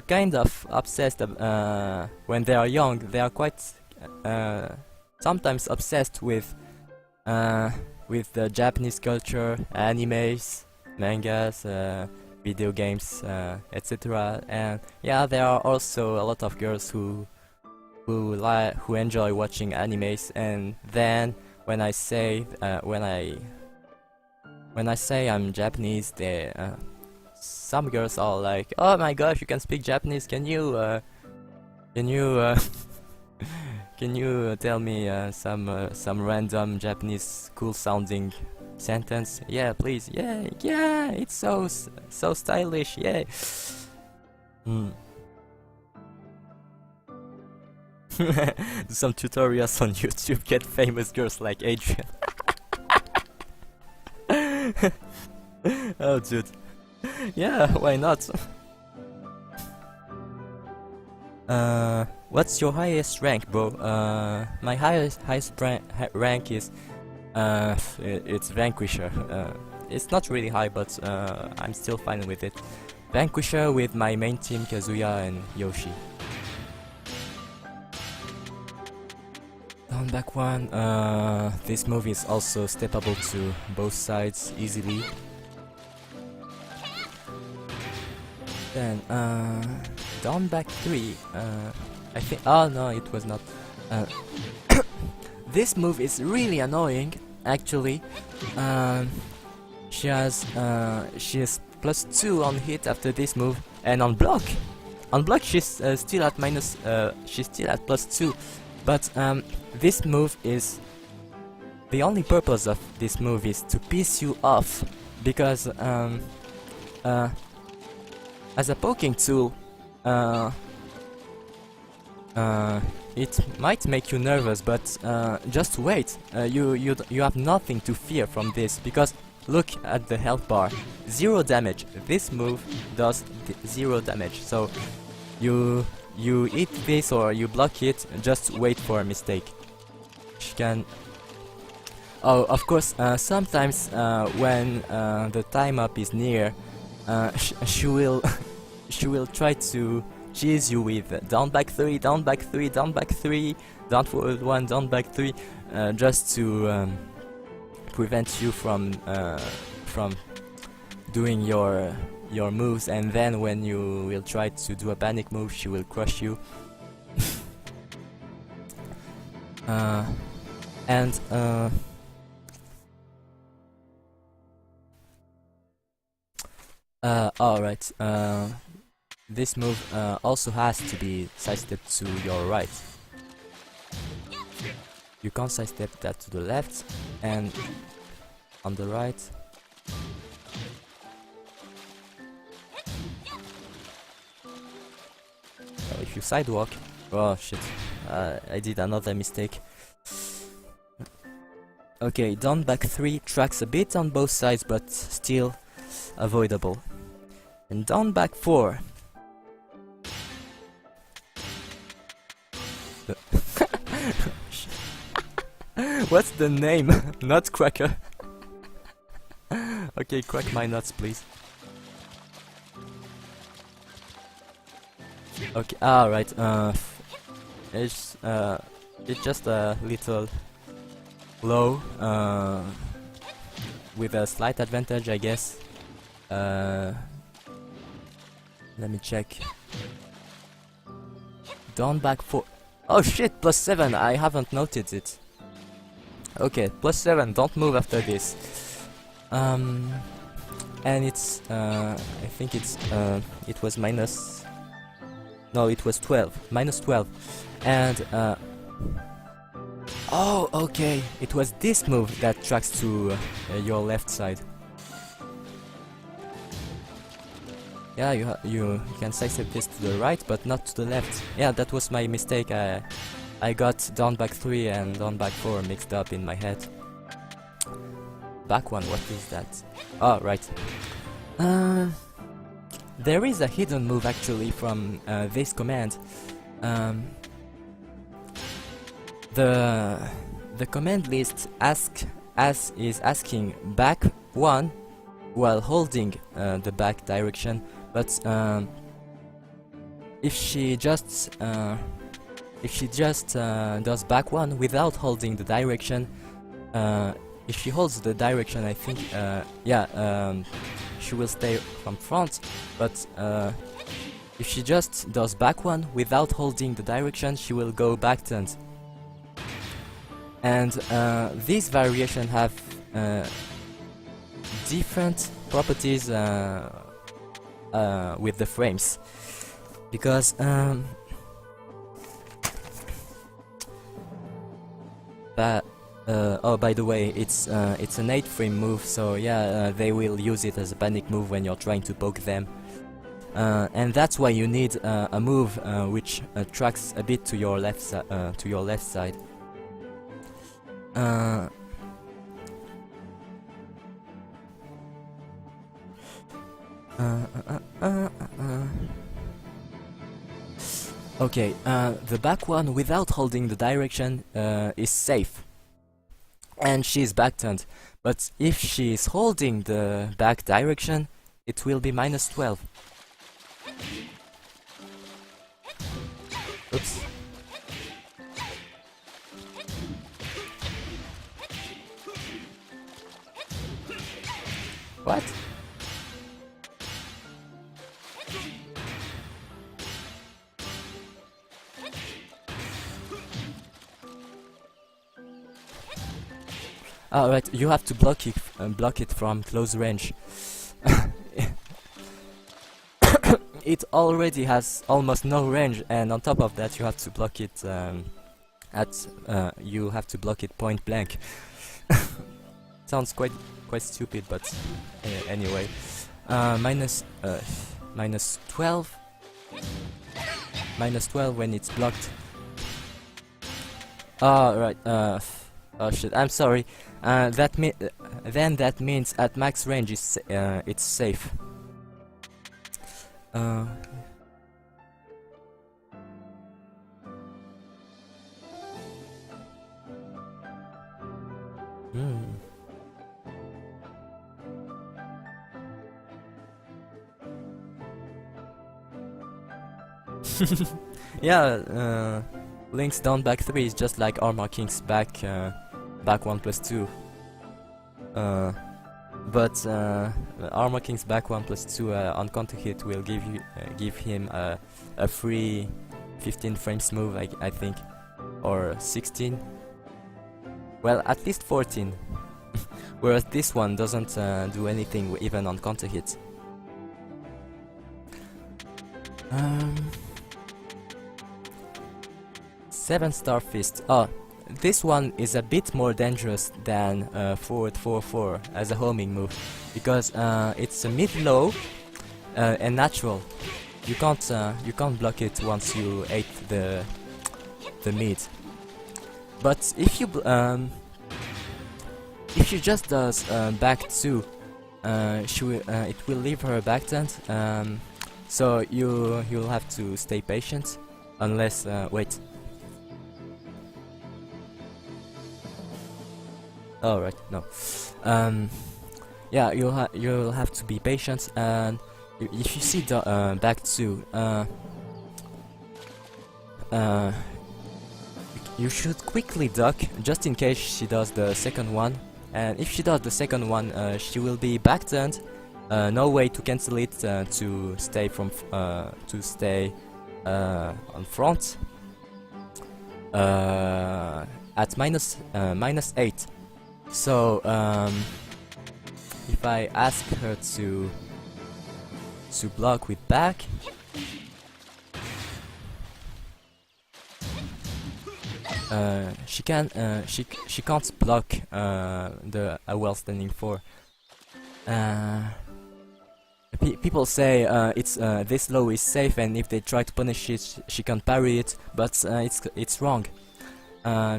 kind of obsessed when they are young. They are quite sometimes obsessed with the Japanese culture, animes, mangas, video games, etc. And yeah, there are also a lot of girls who enjoy watching animes, and then when I say I'm Japanese, some girls are like, "Oh my gosh, you can speak Japanese? Can you Can you tell me some random Japanese cool sounding sentence? Yeah, please. Yeah, yeah. It's so stylish. Yeah. Hmm. Some tutorials on YouTube get famous girls like Adrian. Oh, dude. Yeah, why not? What's your highest rank, bro? My highest rank is it's Vanquisher. It's not really high, but I'm still fine with it. Vanquisher with my main team Kazuya and Yoshi. Down back one. This move is also steppable to both sides easily. Then down back 3, I think, oh no, it was not. This move is really annoying, actually. She has +2 on hit after this move, and on block she's still at +2. But this move is, the only purpose of this move is to piss you off, because as a poking tool, it might make you nervous, but just wait. You have nothing to fear from this, because look at the health bar, 0 damage. This move does 0 damage. So you eat this or you block it. Just wait for a mistake. She can. Oh, of course. Sometimes when the time up is near, she will try to cheese you with down back 3, down back 3, down back 3, down forward 1, down back 3, just to prevent you from doing your moves, and then when you will try to do a panic move, she will crush you. And alright, this move also has to be sidestep to your right. You can't sidestep that to the left, and on the right. If you sidewalk, oh shit, I did another mistake. Okay, down back 3 tracks a bit on both sides, but still avoidable. And down back 4. What's the name? Nutcracker. Okay, crack my nuts, please. Okay, alright, it's just a little low, with a slight advantage, I guess. Let me check. Down back 4. Oh shit, +7, I haven't noted it. Okay, +7, don't move after this. And it's, I think it's, it was minus... No, it was 12, -12. And, oh, okay, it was this move that tracks to your left side. Yeah, you can sidestep this to the right, but not to the left. Yeah, that was my mistake. I got down back 3 and down back 4 mixed up in my head. Back 1, what is that? Oh, right. There is a hidden move actually from this command. The command list is asking back 1 while holding the back direction, but if she just does back 1 without holding the direction, if she holds the direction, I think she will stay from front, but if she just does back 1 without holding the direction, she will go back turned. And these variations have different properties with the frames, because Oh, by the way, it's an 8 frame move, so yeah, they will use it as a panic move when you're trying to poke them. And that's why you need a move which tracks a bit to your left side. Okay, the back one without holding the direction is safe, and she's back turned. But if she's holding the back direction, it will be -12. Oops. What? Oh, right, you have to block it from close range. It already has almost no range, and on top of that, you have to block it point blank. Sounds quite stupid, but anyway. -12 when it's blocked. Oh, right. Oh shit, I'm sorry. Then that means at max range it's safe. Yeah, Lings down back 3 is just like Armor King's back 1+2. But Armor King's back 1+2 on counter hit will give him a free 15 frames move, I think, or 16. Well, at least 14. Whereas this one doesn't do anything even on counter hit. 7-star fist. Oh, this one is a bit more dangerous than forward 4-4 as a homing move, because it's a mid-low and natural. You can't block it once you ate the mid. But if she just does back 2, it will leave her back turned. So you'll have to stay patient, unless wait. Oh right, no. Yeah, you'll have to be patient, and if you see the back 2, you should quickly duck just in case she does the second one. And if she does the second one, she will be back turned. No way to cancel it to stay on front. At -8. So if I ask her to block with back, she can't block the well standing 4. People say it's this low is safe, and if they try to punish it, she can parry it, but it's wrong.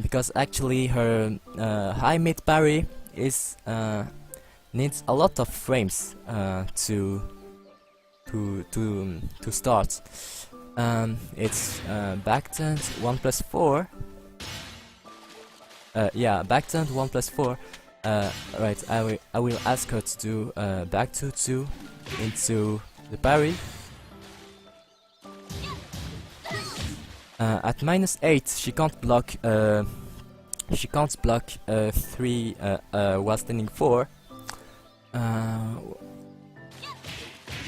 Because actually her high mid parry is needs a lot of frames to start. It's back turned 1+4. Yeah, back turned 1+4. Right, I will ask her to do back 2-2 into the parry. At -8, she can't block. She can't block 3 while standing 4.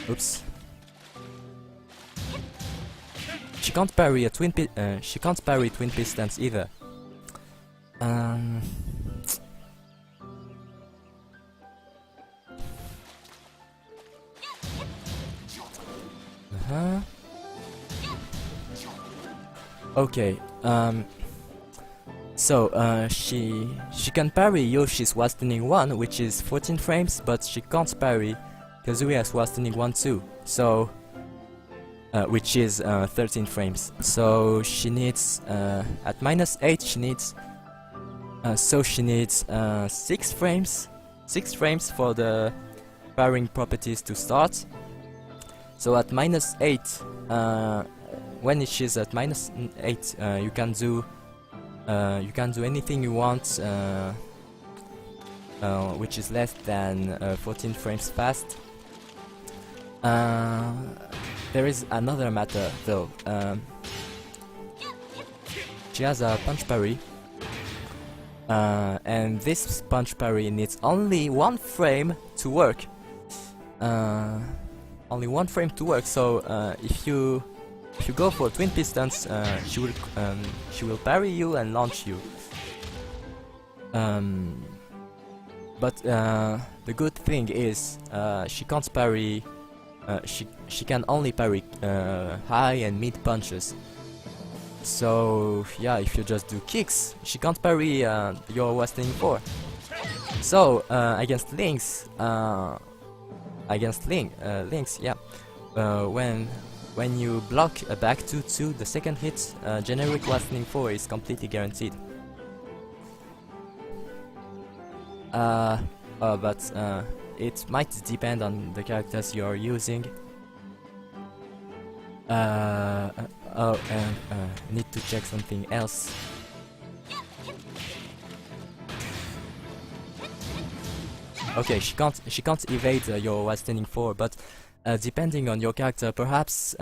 Oops. She can't parry a she can't parry twin pistons either. Okay. So she can parry Yoshi's Wastening 1, which is 14 frames, but she can't parry Kazuya's Wastening 1 too. So which is 13 frames. So she needs at -8 she needs she needs 6 frames. 6 frames for the parrying properties to start. So at -8, when she's at -8, you can do anything you want, which is less than 14 frames fast. There is another matter though. She has a punch parry, and this punch parry needs only 1 frame to work. Only 1 frame to work. So if you go for twin pistons, she will parry you and launch you. But the good thing is she can't parry. She can only parry high and mid punches. So yeah, if you just do kicks, she can't parry your Wastening 4. So against Lings, Lings, yeah. When you block a back 2-2, the second hit, generic Wastening 4 is completely guaranteed. But it might depend on the characters you are using. Need to check something else. Okay, she can't evade your Wastening 4, but depending on your character, perhaps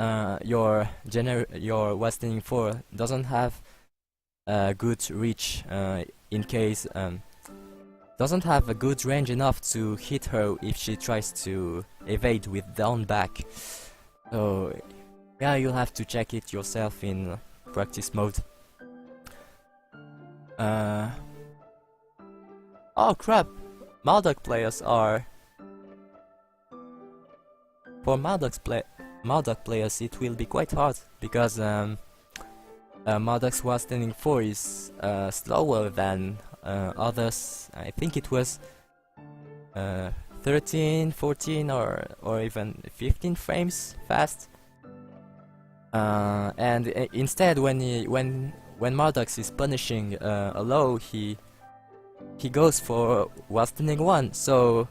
your Wastening 4 doesn't have good reach. In case doesn't have a good range enough to hit her if she tries to evade with down back. So yeah, you'll have to check it yourself in practice mode. Oh crap! Marduk players are... For Marduk players it will be quite hard, because Marduk's Wastening 4 is slower than others. I think it was 13, 14 or even 15 frames fast. And instead when Marduk is punishing a low, he goes for Wastening 1. So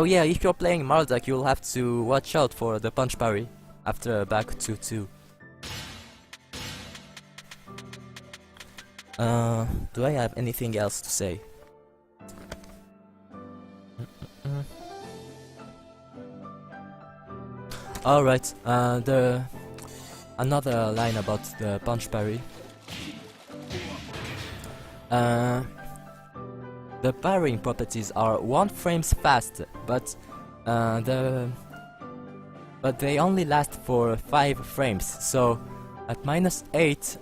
yeah, if you're playing Marduk, you'll have to watch out for the punch parry after a back 2-2. Do I have anything else to say? Alright, another line about the punch parry. The parrying properties are 1 frames fast, but they only last for 5 frames. So at -8,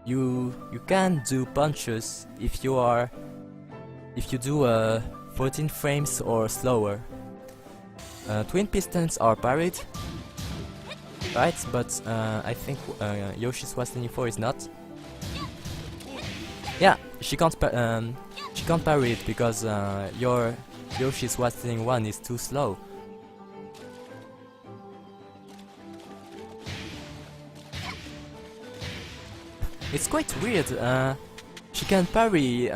you can do punches if you do 14 frames or slower. Twin pistons are parried, right? But I think Yoshi's Wastening 4 is not. Yeah, she can't parry it because your Yoshi's Wastening 1 is too slow. It's quite weird. She can parry.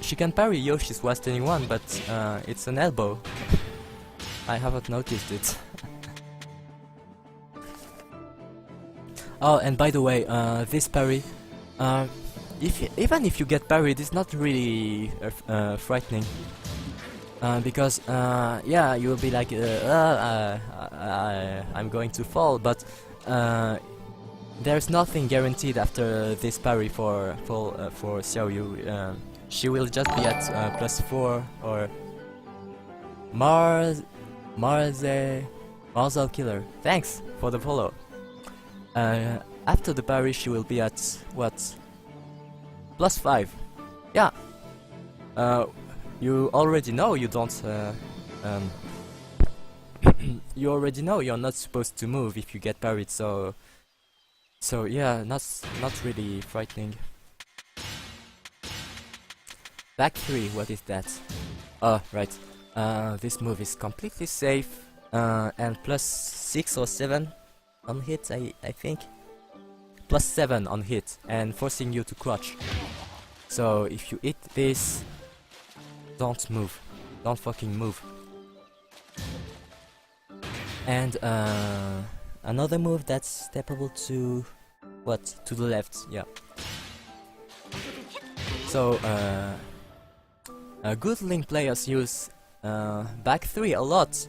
She can parry Yoshi's Wastening 1, but it's an elbow. I haven't noticed it. Oh, and by the way, this parry, even if you get parried, it's not really frightening. Because yeah, you will be like, I'm going to fall, but there's nothing guaranteed after this parry for Xiaoyu. She will just be at +4 or Marzal Killer. Thanks for the follow. After the parry, she will be at what? +5. Yeah. You already know you don't you already know you're not supposed to move if you get parried, so yeah, not really frightening. Back 3, what is that? Oh, right. This move is completely safe, and plus 6 or 7 on hit, I think. Plus 7 on hit, and forcing you to crouch. So if you hit this, don't move. Don't fucking move. And another move that's steppable to... what? To the left, yeah. So, good Link players use back 3 a lot.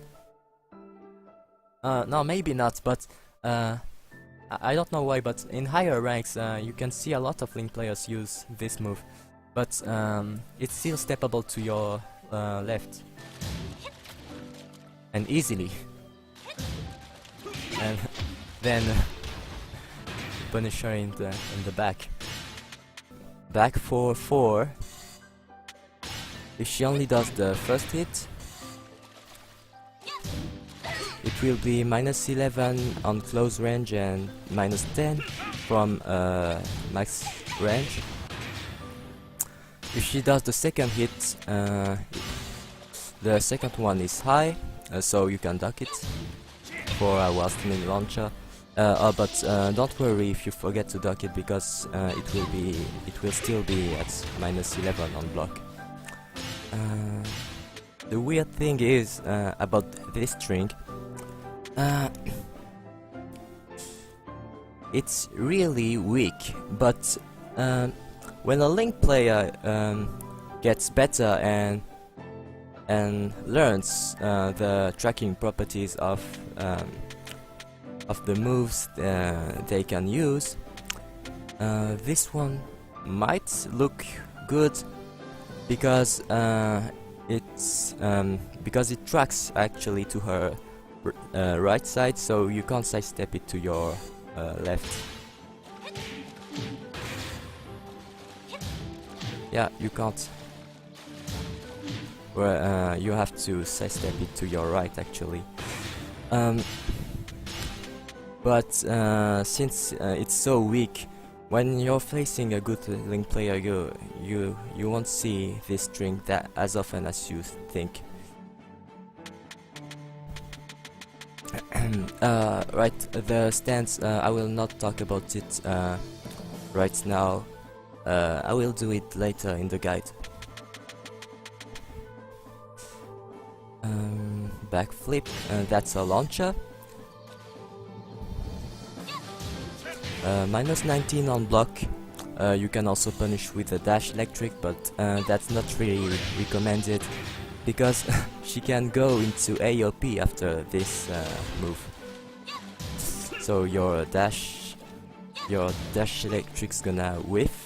No, maybe not, but I don't know why, but in higher ranks you can see a lot of Link players use this move. But it's still steppable to your left. And easily. And then punish her in the back. Back 4-4. If she only does the first hit, it will be minus 11 on close range and minus 10 from max range. If she does the second hit, the second one is high, so you can duck it for a while spinning launcher. But don't worry if you forget to duck it, because it will still be at minus 11 on block. The weird thing is about this string, it's really weak, but when a Link player gets better and learns the tracking properties of the moves they can use, this one might look good, because it tracks actually to her right side, so you can't sidestep it to your left. Yeah, you can't. Where you have to sidestep it to your right, actually. But since it's so weak, when you're facing a good Link player, you won't see this string that as often as you think. Right, the stance, I will not talk about it right now. I will do it later in the guide. Backflip, that's a launcher. Minus 19 on block. You can also punish with a dash electric, but that's not really recommended, because she can go into AOP after this move. So your dash electric's gonna whiff.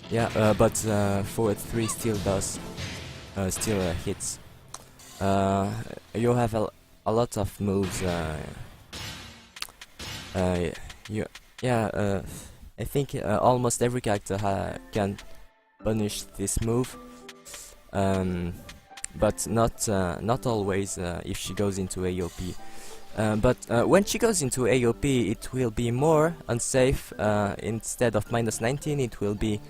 Yeah, but forward 3 still does, still hits. You have a lot of moves. I think almost every character can punish this move, but not always if she goes into AOP. But when she goes into AOP, it will be more unsafe. Instead of minus 19, it will be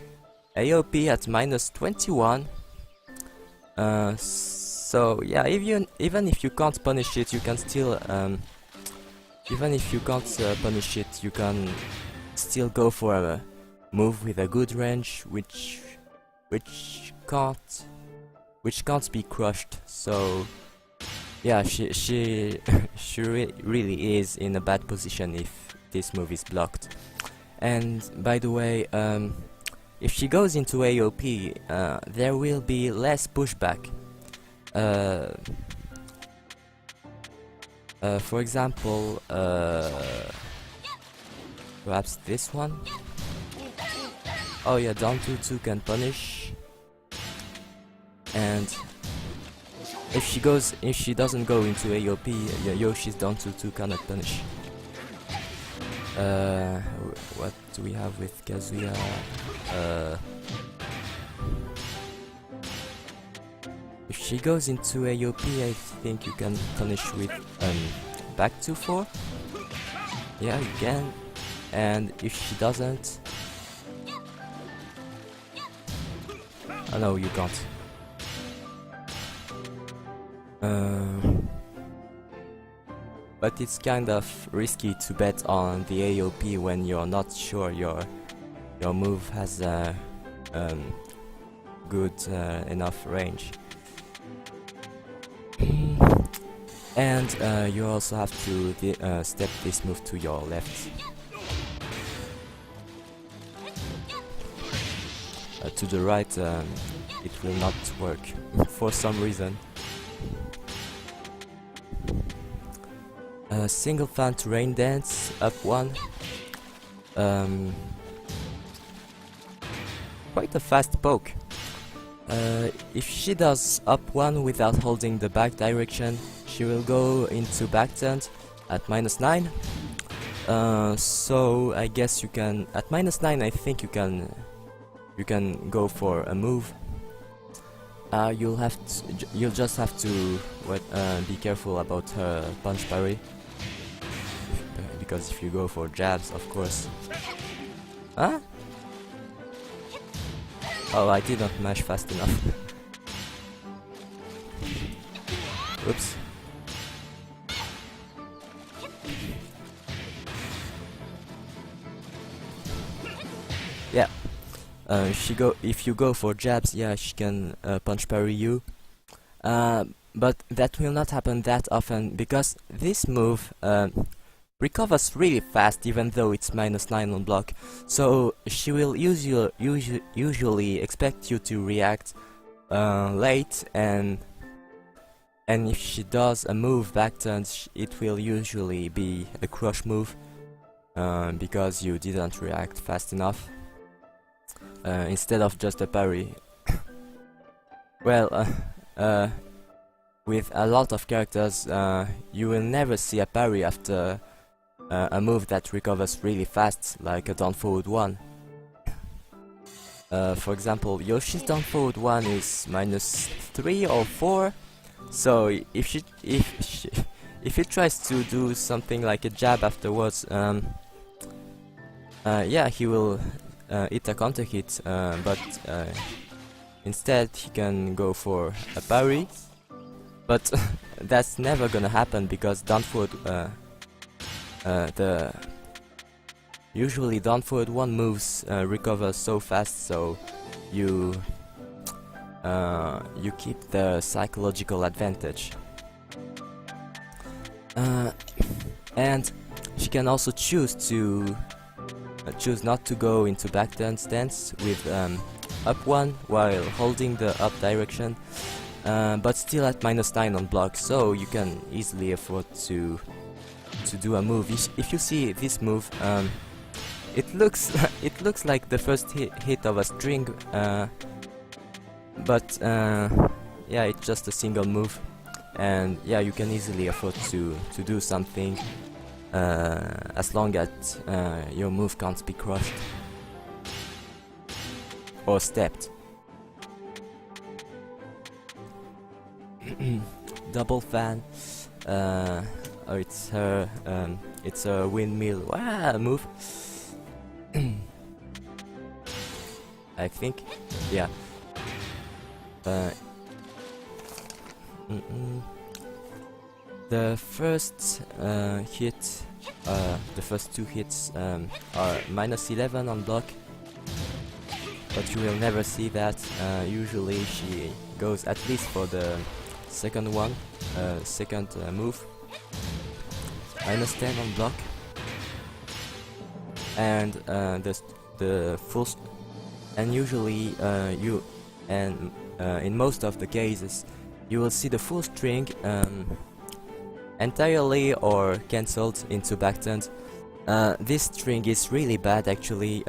AOP at minus 21. So yeah, even if you can't punish it, you can still even if you can't punish it, you can still go for a move with a good range, which can't be crushed. So yeah, she really is in a bad position if this move is blocked. And by the way, if she goes into AOP, there will be less pushback. For example, perhaps this one. Oh yeah, down 2-2 can punish. And if she doesn't go into AOP, Yoshi's down 2-2 cannot punish. What do we have with Kazuya? If she goes into AOP, I think you can punish with back 2-4. Yeah, you can. And if she doesn't... Oh no, you can't. But it's kind of risky to bet on the AOP when you're not sure your move has a good enough range. And you also have to step this move to your left. To the right, it will not work for some reason. Single fan to rain dance, up 1. Quite a fast poke. If she does up 1 without holding the back direction, she will go into back turn at -9. So I guess you can, at -9 I think you can go for a move. You'll just have to be careful about her punch parry, because if you go for jabs, of course. Huh? Oh, I did not mash fast enough. Oops. Yeah. If you go for jabs, yeah, she can punch parry you. But that will not happen that often, because this move recovers really fast, even though it's -9 on block. So she will usually expect you to react late, and if she does a move back turn, it will usually be a crush move, because you didn't react fast enough. Instead of just a parry. Well, with a lot of characters, you will never see a parry after a move that recovers really fast, like a down forward 1. For example, Yoshi's down forward 1 is -3 or 4, so if he tries to do something like a jab afterwards, yeah, he will hit a counter hit, but instead he can go for a parry. But that's never gonna happen, because down forward, usually down forward 1 moves recover so fast, so you keep the psychological advantage. And she can also choose not to go into back turn stance with up 1 while holding the up direction, but still at -9 on block, so you can easily afford to do a move. If you see this move, it looks like the first hit of a string, but yeah, it's just a single move, and yeah, you can easily afford to do something, as long as your move can't be crushed or stepped. Double fan. Oh, it's her. It's a windmill move. I think. Yeah. The first hit, the first 2 hits are -11 on block, but you will never see that. Usually she goes at least for the second one, second move, -10 on block, and the full, and usually in most of the cases you will see the full string entirely or cancelled into back turns. This string is really bad, actually.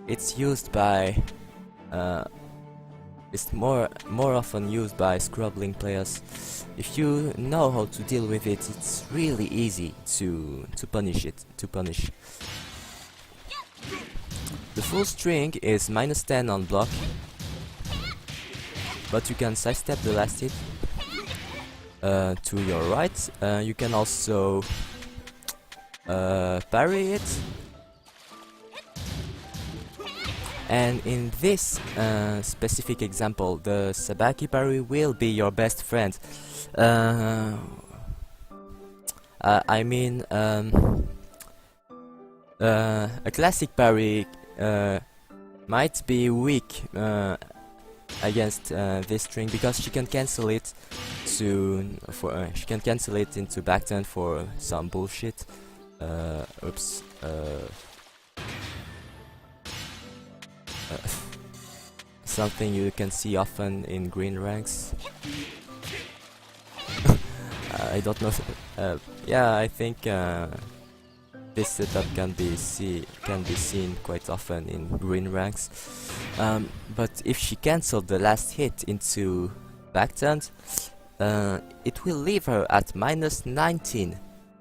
It's used by it's more often used by scrubbling players. If you know how to deal with it, it's really easy to punish it. The full string is -10 on block, but you can sidestep the last hit to your right. You can also parry it. And in this specific example, the Sabaki parry will be your best friend. I mean, a classic parry might be weak against this string because she can cancel it she can cancel it into backturn for some bullshit. Oops. Something you can see often in green ranks. I don't know. Yeah, I think this setup can be seen quite often in green ranks. But if she cancelled the last hit into backturn, it will leave her at minus 19.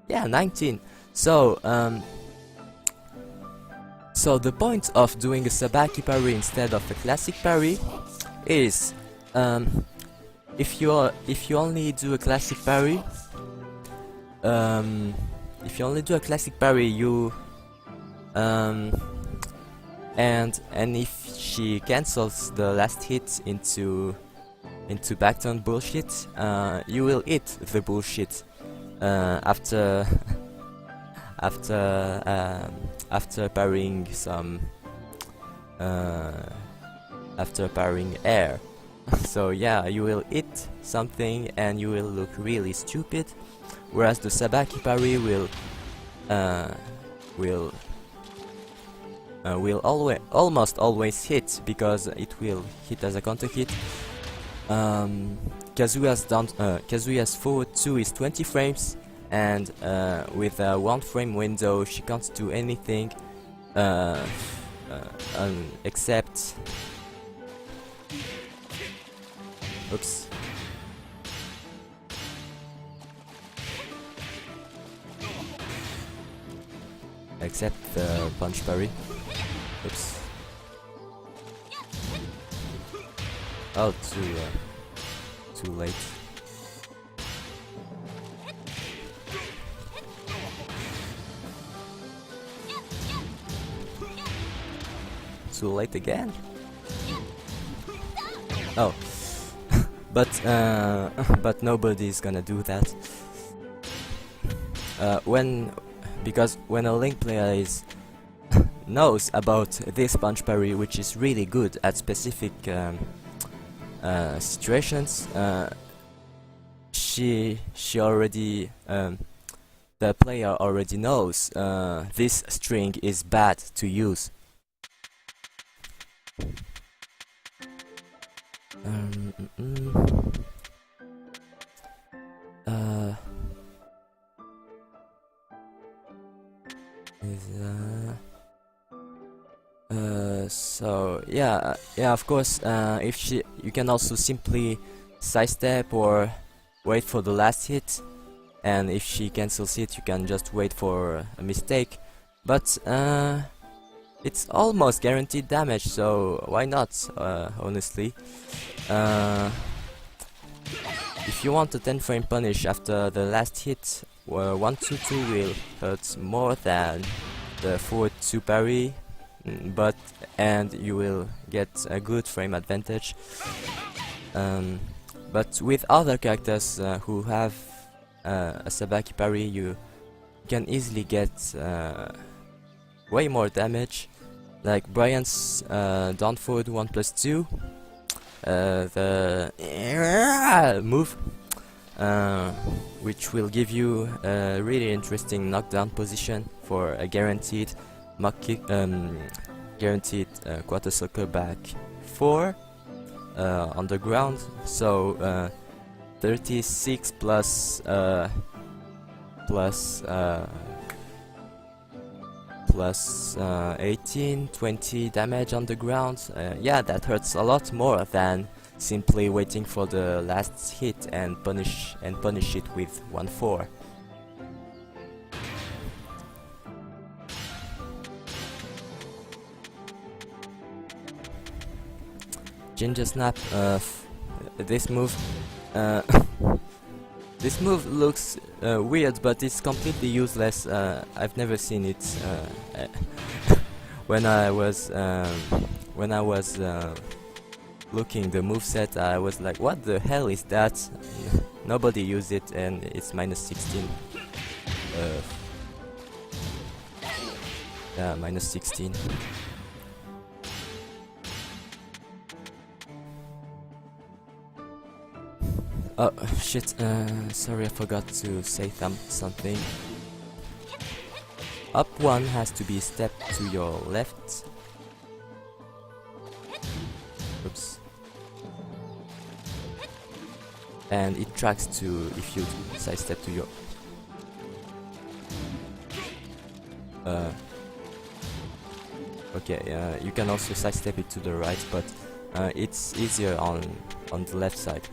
Yeah, 19. So the point of doing a Sabaki parry instead of a classic parry is if you only do a classic parry, you and if she cancels the last hit into backturn bullshit, you will eat the bullshit after parrying some after parrying air. So yeah, you will eat something and you will look really stupid, whereas the Sabaki parry will almost always hit because it will hit as a counter hit. Kazuya's forward 2 is 20 frames, and with a 1 frame window she can't do anything except oops. Except the punch parry. Oops. Oh, too late. Too late again? Oh. But nobody's gonna do that. Because when a Link player knows about this punch parry, which is really good at specific situations, she already the player already knows this string is bad to use. So yeah, of course, you can also simply sidestep or wait for the last hit, and if she cancels it, you can just wait for a mistake. But it's almost guaranteed damage, so why not? Honestly, if you want a 10 frame punish after the last hit, 1-2-2 will hurt more than the forward 2 parry, and you will get a good frame advantage. But with other characters who have a Sabaki parry, you can easily get way more damage. Like Brian's down forward 1+2, the move, which will give you a really interesting knockdown position for a guaranteed mock kick, guaranteed quarter circle back 4 on the ground. So 36 plus 18, 20 damage on the ground. Yeah, that hurts a lot more than simply waiting for the last hit and punish it with 1-4. Ginger Snap, this move, uh, this move looks weird, but it's completely useless. I've never seen it when I was looking the moveset. I was like, what the hell is that? Nobody used it, and it's minus 16. Yeah, minus 16. Oh shit, sorry, I forgot to say something. Up 1 has to be a step to your left. Oops. And it tracks to if you side step to your okay, you can also side step it to the right, but it's easier on the left side.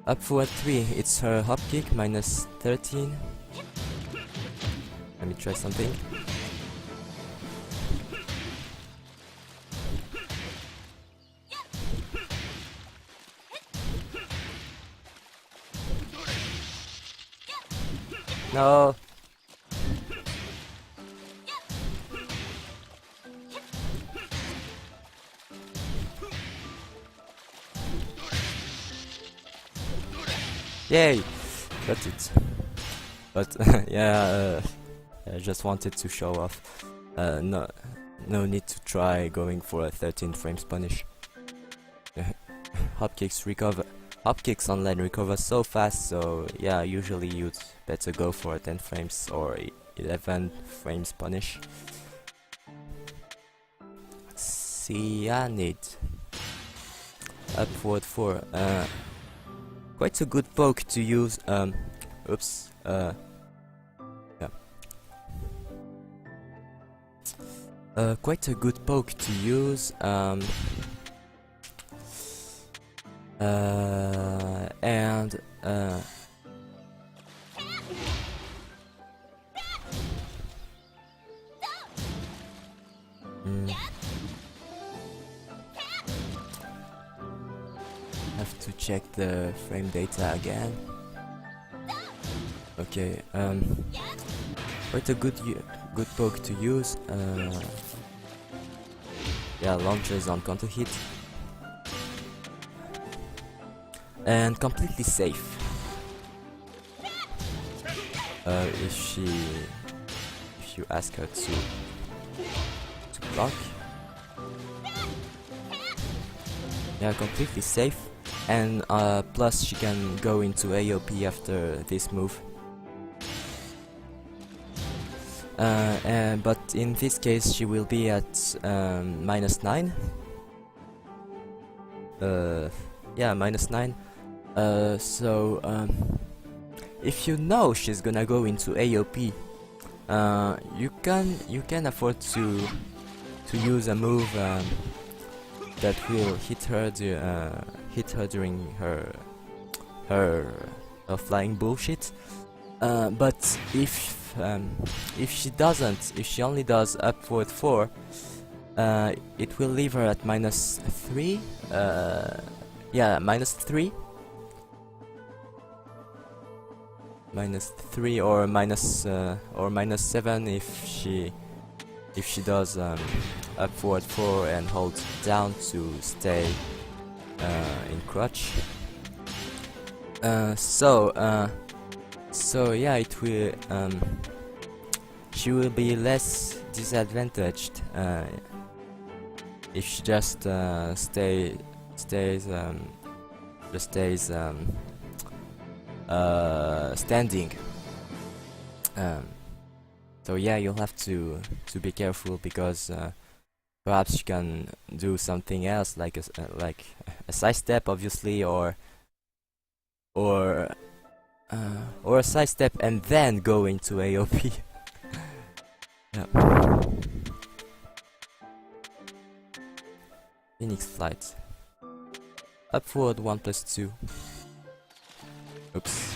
Up forward 3, it's her hop kick, minus 13. Let me try something. No! Yay! Got it. But yeah, I just wanted to show off. No need to try going for a 13 frames punish. Hop kicks online recover so fast, so yeah, usually you'd better go for a 10 frames or 11 frames punish. Cyanid. Up forward 4. Quite a good poke to use. Oops. Yeah. Quite a good poke to use. And have to check the frame data again. Okay, quite a good poke to use. Yeah, launches on counter hit. And completely safe. If you ask her to block. Yeah, completely safe. And plus she can go into AOP after this move. But in this case she will be at minus 9. Yeah, minus 9. So if you know she's gonna go into AOP, you can afford to use a move that will hit her during her flying bullshit. But if she only does upward 4, it will leave her at minus 3. Yeah, minus 3. Minus 3 or minus 7 if she does upward 4 and holds down to stay in crutch. So yeah, it will she will be less disadvantaged if she just stays standing. So yeah, you'll have to be careful, because perhaps you can do something else, like a side step, obviously, or a side step and then go into AOP. Yeah. Phoenix flight. Upward 1+2. Oops.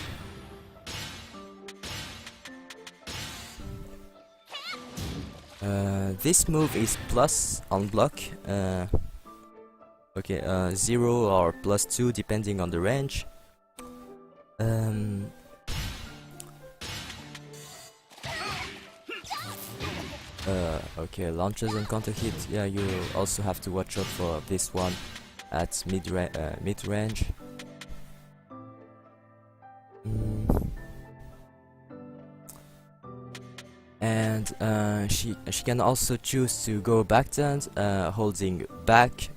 This move is plus on block, Okay, 0 or +2 depending on the range. Okay, launches and counter hit. Yeah, you also have to watch out for this one at mid range. And she can also choose to go back turn, holding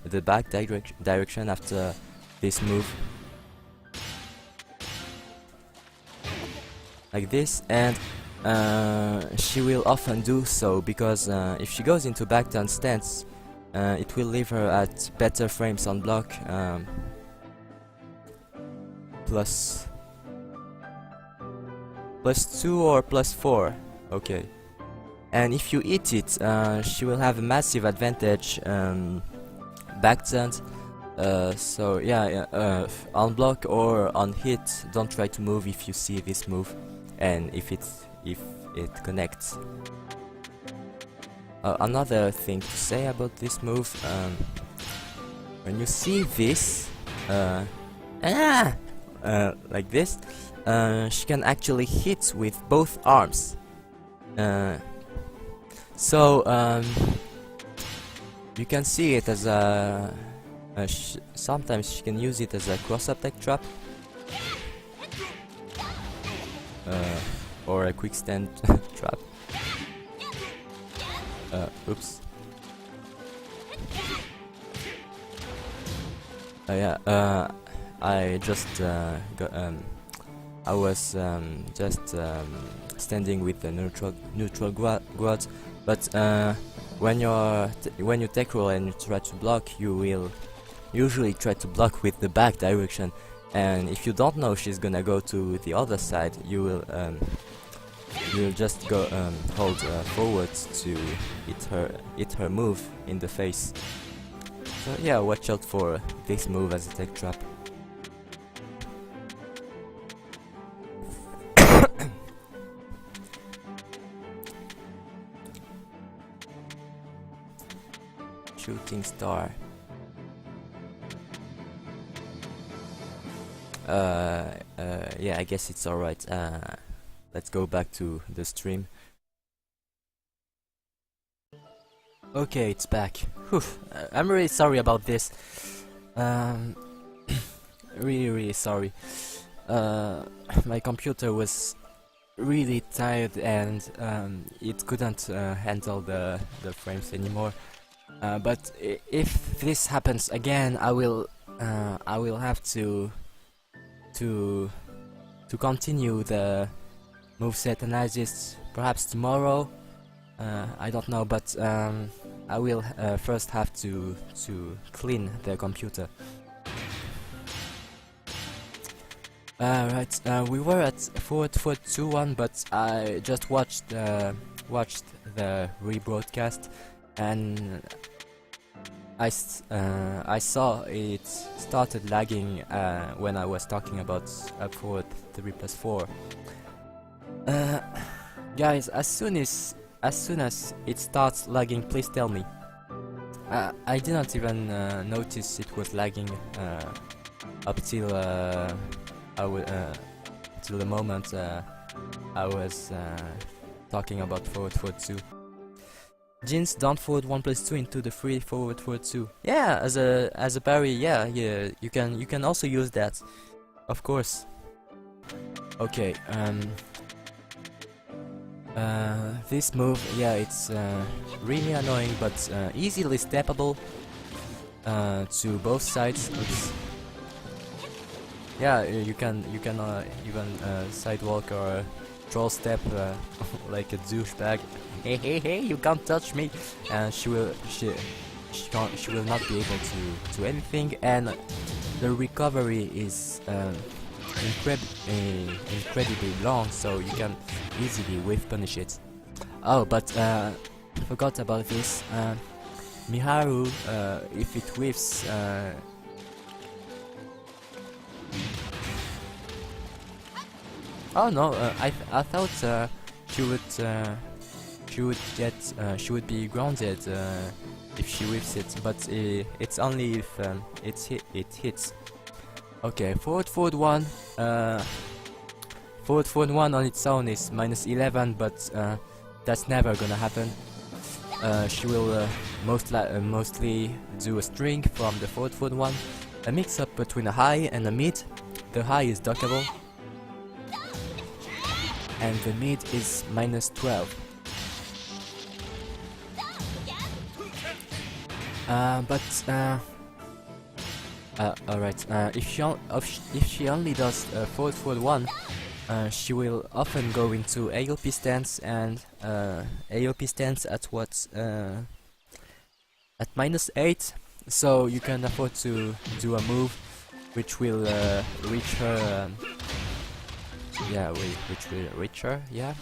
the back direction after this move, like this. And she will often do so because if she goes into back turn stance, it will leave her at better frames on block, plus +2 or +4. Okay, and if you hit it, she will have a massive advantage back turn. So yeah, on block or on hit, don't try to move if you see this move, and if it connects. Another thing to say about this move, when you see this, like this, she can actually hit with both arms. So you can see it as a sometimes she can use it as a cross-up tech trap, or a quick stand trap. Oops. Yeah, I just I was just standing with the neutral guard, but when you tech roll and you try to block, you will usually try to block with the back direction, and if you don't know she's gonna go to the other side, you'll just go hold forward to hit her move in the face. So yeah, watch out for this move as a tech trap. Shooting star. Yeah, I guess it's alright. Let's go back to the stream. Okay, it's back. Whew. I'm really sorry about this. Really sorry. My computer was really tired and it couldn't handle the frames anymore. But if this happens again, I will have to continue the moveset analysis perhaps tomorrow. I don't know, but I will first have to clean the computer. Right, we were at 4-4-2-1, but I just watched the rebroadcast, and I saw it started lagging when I was talking about up forward 3+4. Guys, as soon as it starts lagging, please tell me. I didn't even notice it was lagging up till till the moment I was talking about forward 4-2. Jeans down forward 1+2 into the free forward 4-2. Yeah, as a parry, yeah, you can also use that, of course. Okay, this move, yeah, it's really annoying, but easily steppable to both sides. Oops. Yeah, you can even sidewalk or troll step like a douchebag. Hey, you can't touch me, and she will not be able to do anything, and the recovery is incredibly long, so you can easily whiff punish it. Oh, but forgot about this. Miharu, if it whiffs, oh no, I thought she would be grounded if she whiffs it, but it's only if it hits. Okay, forward 1. Forward 1 on its own is -11, but that's never gonna happen. She will mostly do a string from the forward 1, a mix up between a high and a mid. The high is duckable, and the mid is -12. Alright, if she only does forward 1, she will often go into AOP stance, and AOP stance at what? At -8, so you can afford to do a move which will reach her. Which will reach her. Yeah,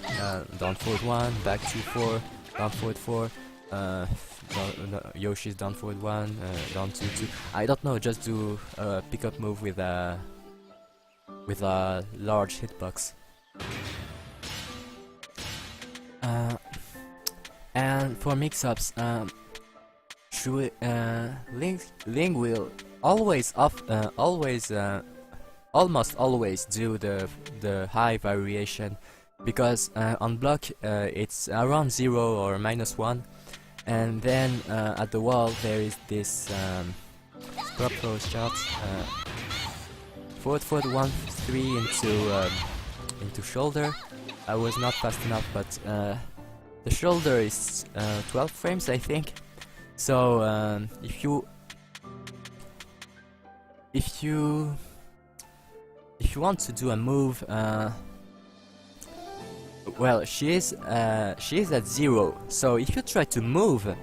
down forward 1, back to 4, down forward 4. Yoshi's down forward 1, down 2, 2. I don't know, just do a pickup move with a large hitbox. And for mix-ups, Ling will almost always do the high variation, because on block it's around 0 or -1. And then at the wall there is this purple shot, forward 1, 3 into shoulder. I was not fast enough, but the shoulder is 12 frames, I think. So if you want to do a move, well, she is at 0. So if you try to move,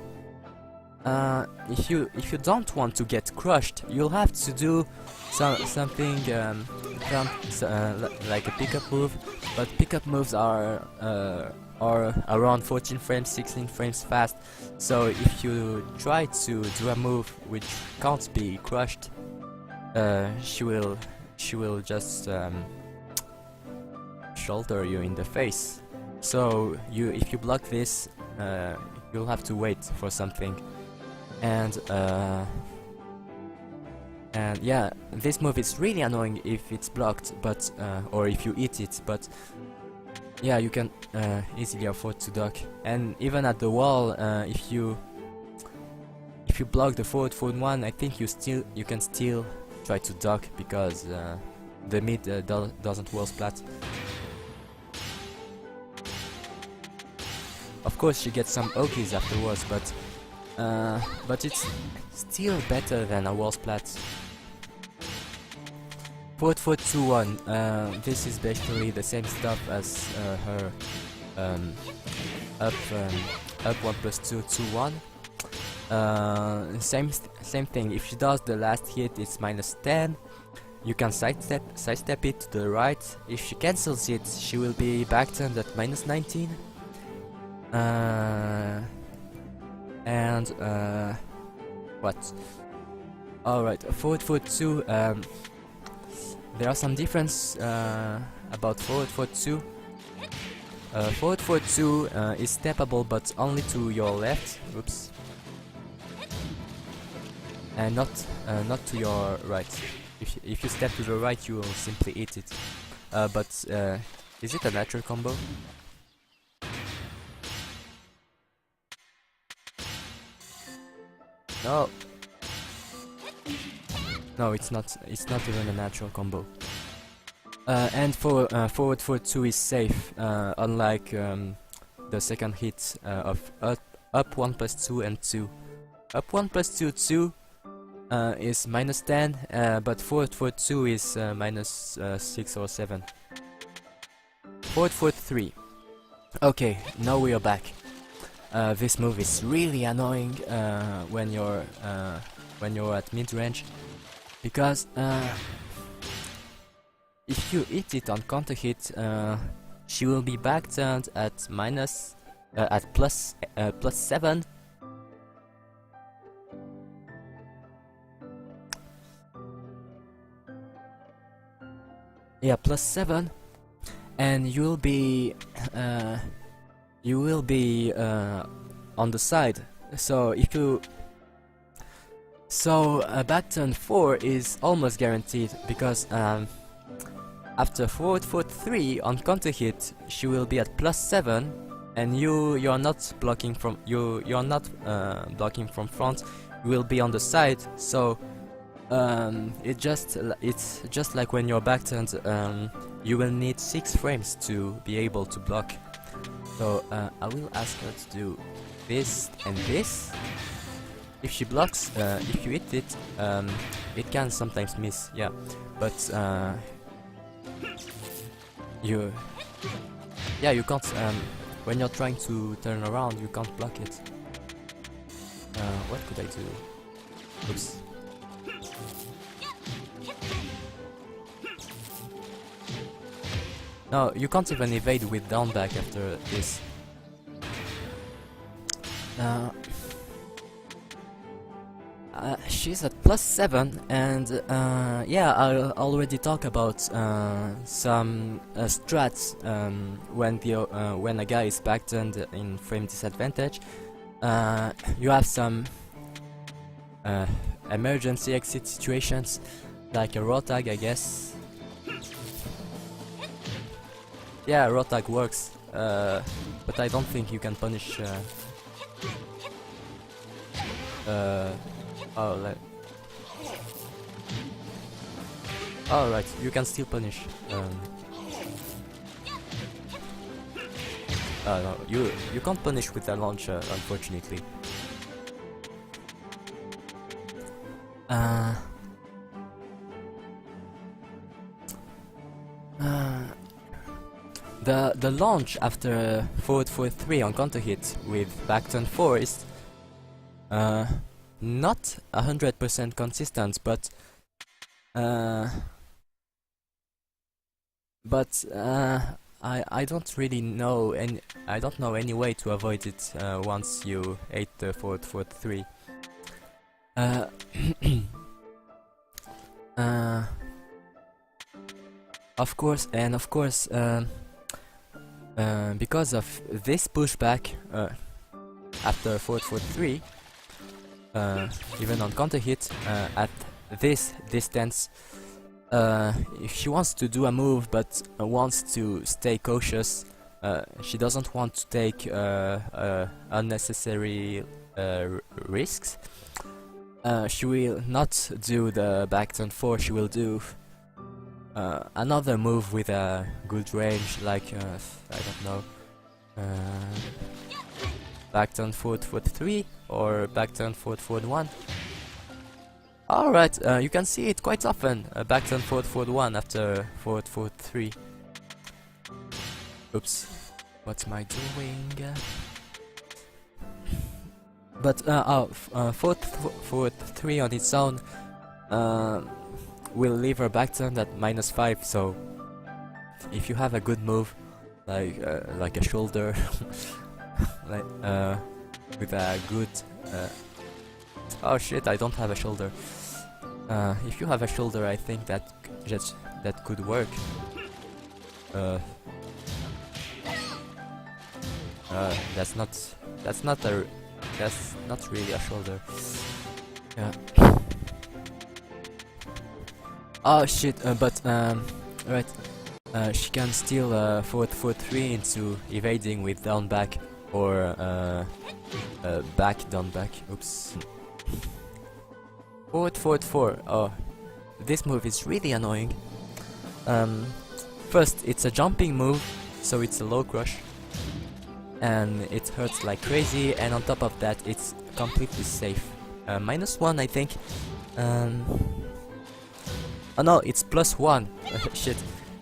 if you don't want to get crushed, you'll have to do something like a pickup move. But pickup moves are around 14 frames, 16 frames fast. So if you try to do a move which can't be crushed, she will just shoulder you in the face. So if you block this, you'll have to wait for something. And yeah, this move is really annoying if it's blocked, but or if you eat it. But yeah, you can easily afford to duck. And even at the wall, if you block the forward 1, I think you can still try to duck, because the mid doesn't wall splat. Of course, she gets some okies afterwards, but it's still better than a wall splat. Forward 2, 1. This is basically the same stuff as her up 1+2, 2, 1. Same thing. If she does the last hit, it's -10. You can sidestep it to the right. If she cancels it, she will be backturned at -19. What? Alright, forward 2. There are some difference about forward 2. Forward 2 is steppable, but only to your left. Oops. And not to your right. If you step to the right, you will simply eat it. But is it a natural combo? No. No, it's not. It's not even a natural combo. And for forward 2 is safe, unlike the second hit of up 1+2 and 2. Up 1+2, 2 is -10, but forward 2 is -6 or 7. Forward 3. Okay, now we are back. This move is really annoying when you're at mid range, because if you hit it on counter hit, she will be backturned at +7. Yeah, +7, and you will be on the side. So if you So back turn 4 is almost guaranteed because after forward 3 on counter hit, she will be at +7, and you're not blocking from you're not blocking from front. You will be on the side. So it's just like when you're back turned. You will need 6 frames to be able to block. So I will ask her to do this and this. If she blocks, if you hit it, it can sometimes miss, yeah. But you can't. When you're trying to turn around, you can't block it. What could I do? Oops. No, you can't even evade with down back after this. She's at +7, and yeah, I'll already talk about some strats when a guy is backturned in frame disadvantage. You have some emergency exit situations, like a raw tag, I guess. Yeah, raw tag works, but I don't think you can punish. Oh, right, you can still punish. No, you can't punish with a launcher, unfortunately. The launch after forward 3 on counter hit with back turn 4 is not 100% consistent, but I don't really know, and I don't know any way to avoid it once you ate the forward 3. Of course, because of this pushback after forward 3, even on counter hit at this distance, if she wants to do a move but wants to stay cautious, she doesn't want to take unnecessary risks, she will not do the back turn 4, she will do another move with a good range, like I don't know, back turn forward 3 or back turn forward 1. Alright, you can see it quite often, back turn forward 1 after forward 3. Oops, what am I doing? But forward 3 on its own will leave her back turn at -5, so if you have a good move, like a shoulder, like with a good oh shit, I don't have a shoulder. If you have a shoulder, I think that could work. That's not really a shoulder. Yeah. Oh shit, but right, she can steal forward 3 into evading with down back or back down back. Oops. Forward 4. Oh, this move is really annoying. First, it's a jumping move, so it's a low crush, and it hurts like crazy. And on top of that, it's completely safe. -1, I think. Oh no, it's +1. Shit,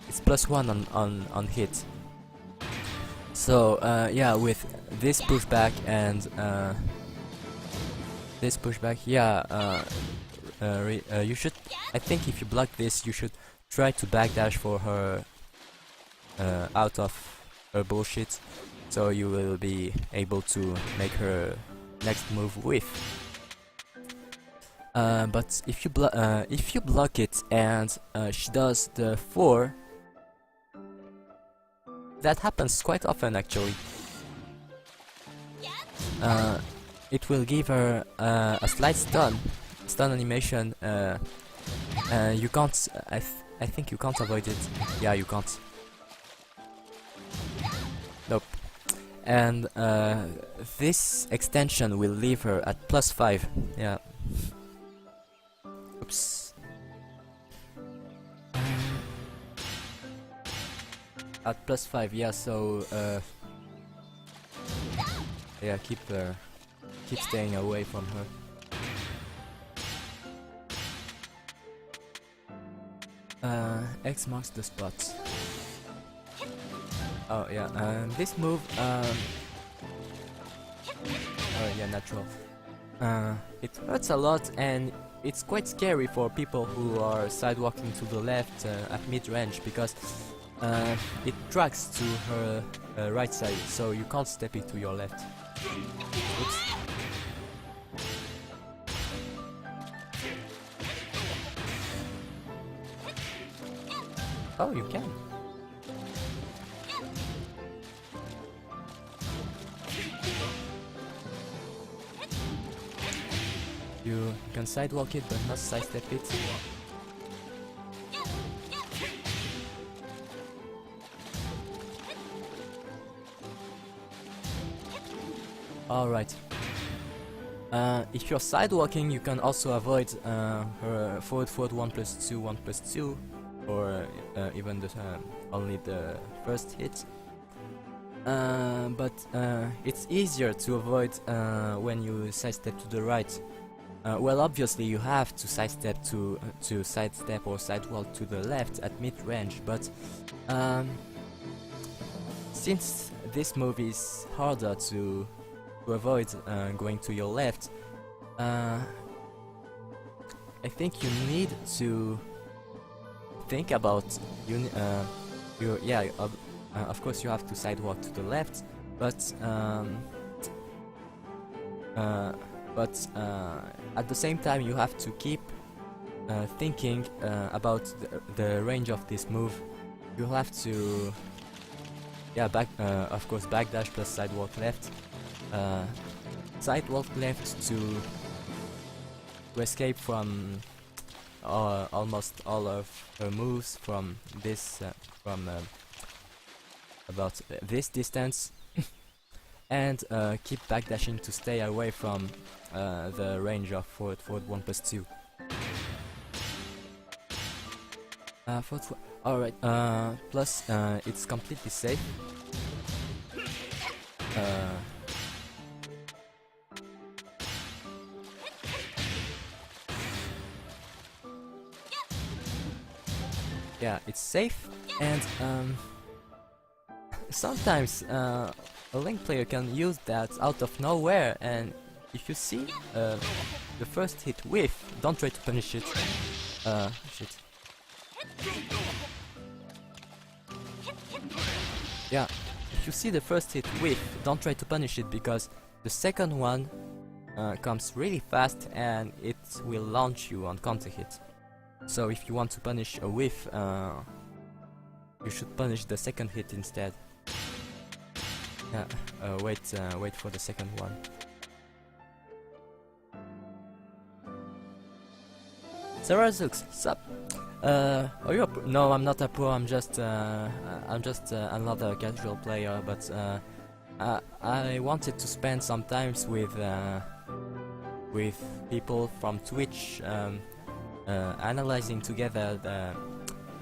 it's +1 on hit. So yeah, with this pushback and this pushback, yeah, you should. I think if you block this, you should try to backdash for her out of her bullshit, so you will be able to make her next move whiff. But if you block it and she does the 4, that happens quite often actually. It will give her a slight stun, stun animation, you can't. I think you can't avoid it. Yeah, you can't. Nope. And this extension will leave her at +5. Yeah. Oops. At +5, yeah. So yeah, keep staying away from her. X marks the spot. Oh yeah, this move, oh yeah, natural. It hurts a lot, and it's quite scary for people who are sidewalking to the left at mid-range, because it tracks to her right side, so you can't step it to your left. Oops. Oh, you can. You can sidewalk it, but not sidestep it. Alright. If you're sidewalking, you can also avoid her forward 1+2, 1+2, or even the only the first hit. But it's easier to avoid when you sidestep to the right. Well, obviously you have to sidestep to sidestep or sidewalk to the left at mid-range, but since this move is harder to avoid going to your left, I think you need to think about of course you have to sidewalk to the left, but at the same time you have to keep thinking about the range of this move. You'll have to of course backdash plus sidewalk left, sidewalk left to escape from almost all of her moves from this about this distance, and keep backdashing to stay away from the range of forward 1+2. Alright, plus it's completely safe. Yeah, it's safe, and sometimes a Link player can use that out of nowhere, and if you see the first hit whiff, don't try to punish it. Shit. Yeah, if you see the first hit whiff, don't try to punish it, because the second one comes really fast and it will launch you on counter hit. So if you want to punish a whiff, you should punish the second hit instead. Yeah, wait for the second one. Sarazux, sup? Are you a pro? No, I'm not a pro. I'm just another casual player. But I wanted to spend some times with people from Twitch, analyzing together the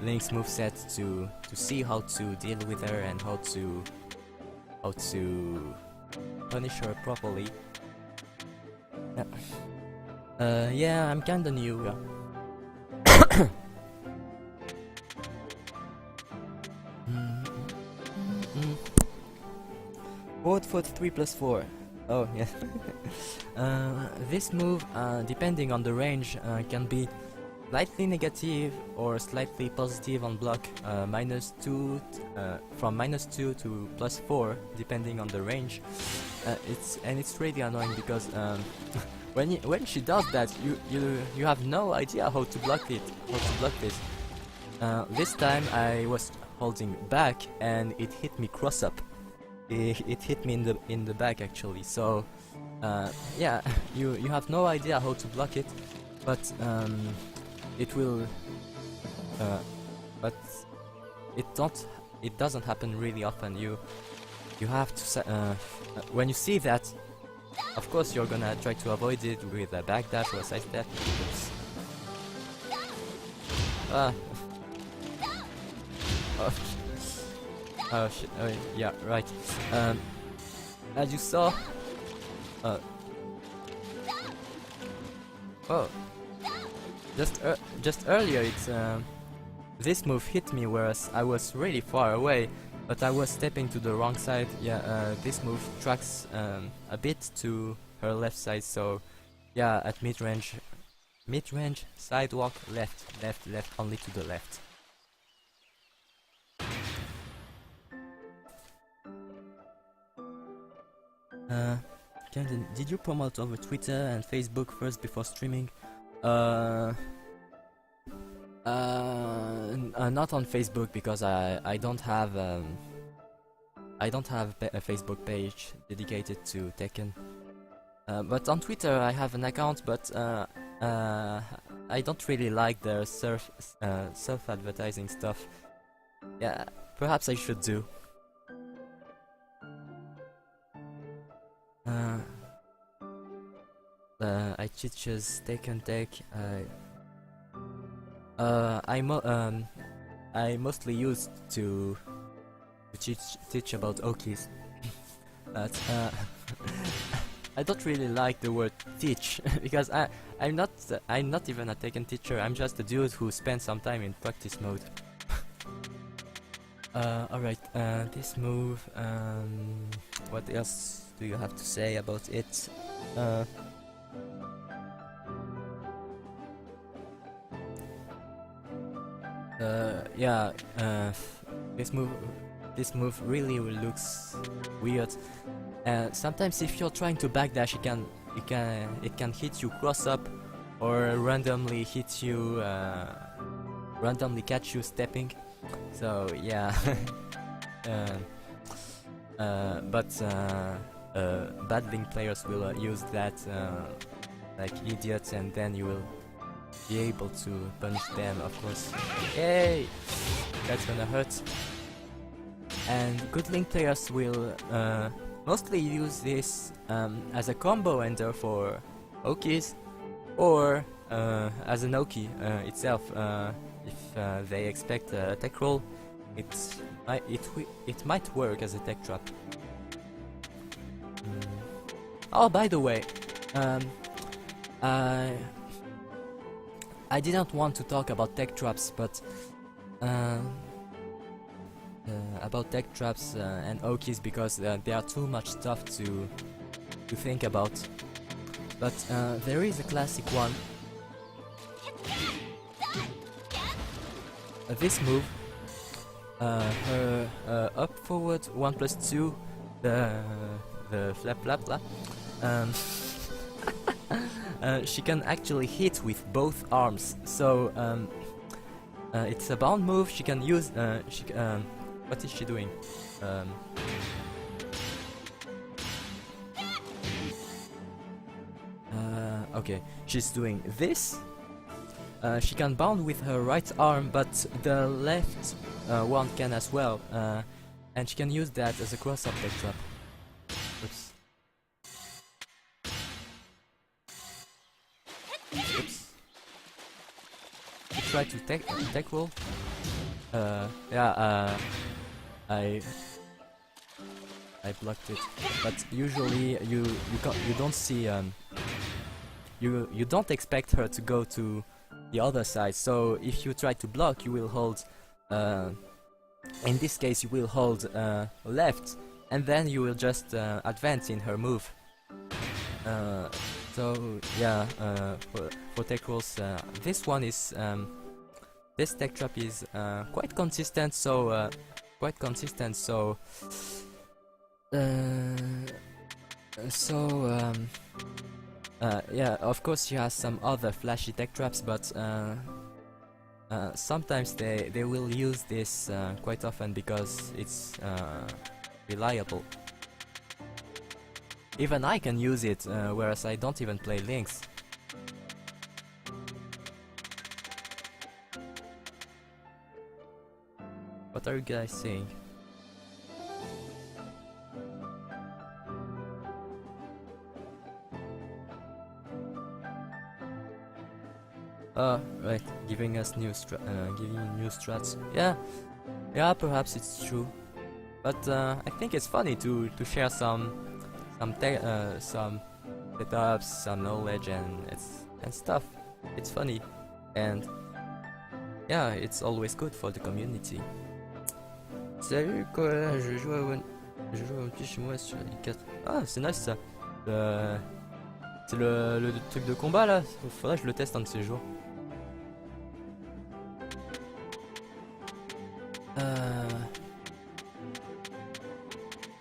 Lings moveset to see how to deal with her and how to punish her properly. Yeah, I'm kinda new. Yeah. Forward 3+4. Oh yeah. This move, depending on the range, can be slightly negative or slightly positive on block. -2 from -2 to +4, depending on the range. It's really annoying because when she does that, you have no idea how to block it. This. This time I was holding back and it hit me cross up. It hit me in the back actually. So yeah, you have no idea how to block it. but it will, but it doesn't happen really often. You have to when you see that, of course you're gonna try to avoid it with a backdash or a side step. Oops. Ah. Oh. Oh shit. Oh yeah, right. As you saw. Oh. Just earlier, this move hit me, whereas I was really far away, but I was stepping to the wrong side. Yeah, this move tracks a bit to her left side, so yeah, at mid-range, sidewalk, left, only to the left. Camden, did you promote over Twitter and Facebook first before streaming? Not on Facebook, because I don't have a Facebook page dedicated to Tekken. But on Twitter I have an account, but I don't really like their self-advertising stuff. Yeah, perhaps I should do. I teaches Tekken Tech. I mostly used to teach about Okis. But I don't really like the word teach because I'm not even a Tekken teacher. I'm just a dude who spends some time in practice mode. Alright, this move, what else do you have to say about it? Yeah, this move really looks weird. Sometimes if you're trying to backdash, it can hit you cross up, or randomly hit you, randomly catch you stepping. So yeah, but battling players will use that like idiots, and then you will be able to punish them, of course. Yay! That's gonna hurt. And good Link players will mostly use this as a combo ender for Okis, or as an Oki itself. If they expect a tech roll, it might work as a tech trap. Oh, by the way, I didn't want to talk about tech traps, but about tech traps and Okis, because there are too much stuff to think about. But there is a classic one. This move, her up forward 1+2, the flap flap flap. She can actually hit with both arms, so it's a bound move. She can use. What is she doing? Okay, she's doing this. She can bound with her right arm, but the left one can as well, and she can use that as a cross-up tech trap. Oops. Oops. Try to tech roll. Yeah, I blocked it, but usually you don't see you don't expect her to go to the other side. So if you try to block, you will hold. In this case, you will hold left, and then you will just advance in her move. So yeah, for tech rolls, this one is this tech trap is quite consistent. So yeah, of course she has some other flashy tech traps, but sometimes they will use this quite often because it's reliable. Even I can use it, whereas I don't even play Lings. What are you guys saying? Right, giving us giving you new strats. Yeah, perhaps it's true. But I think it's funny to share some setups, some knowledge and stuff. It's funny, and yeah, it's always good for the community. Salut quoi, je joue à One Piece chez moi sur i4. Ah, c'est nice ça. C'est le truc de combat là. Faudrait que je le teste un de ces jours.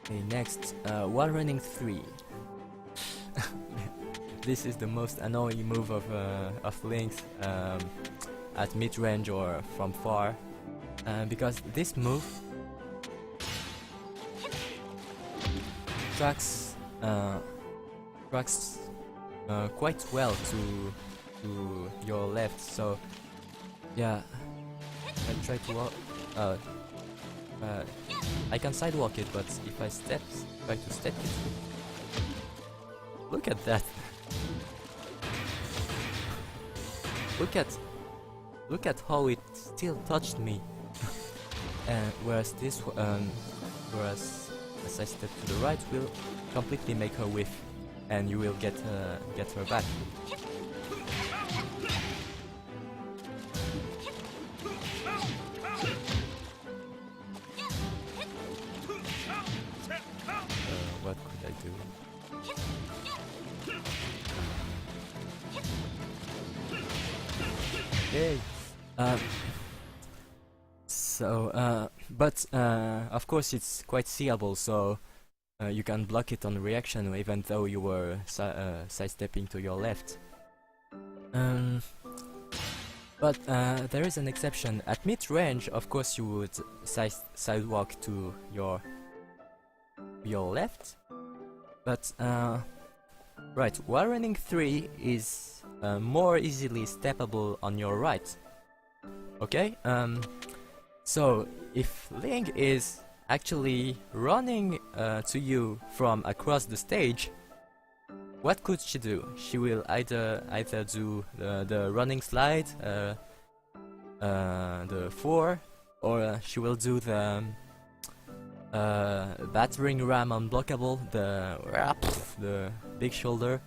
Okay, next, wall running 3. This is the most annoying move of Lings at mid-range or from far, because this move tracks quite well to your left. So yeah, I try to walk. I can sidewalk it, but if I try to step it, look at that. Look at how it still touched me. Whereas as I step to the right will completely make her whiff, and you will get her back. What could I do? Okay. But of course it's quite seeable, so you can block it on reaction even though you were sidestepping to your left. But there is an exception. At mid-range, of course, you would sidewalk to your left. But right, wall running 3 is more easily steppable on your right. Okay. So if Ling is actually running to you from across the stage, what could she do? She will either do the running slide, the 4, or she will do the battering ram unblockable, the big shoulder,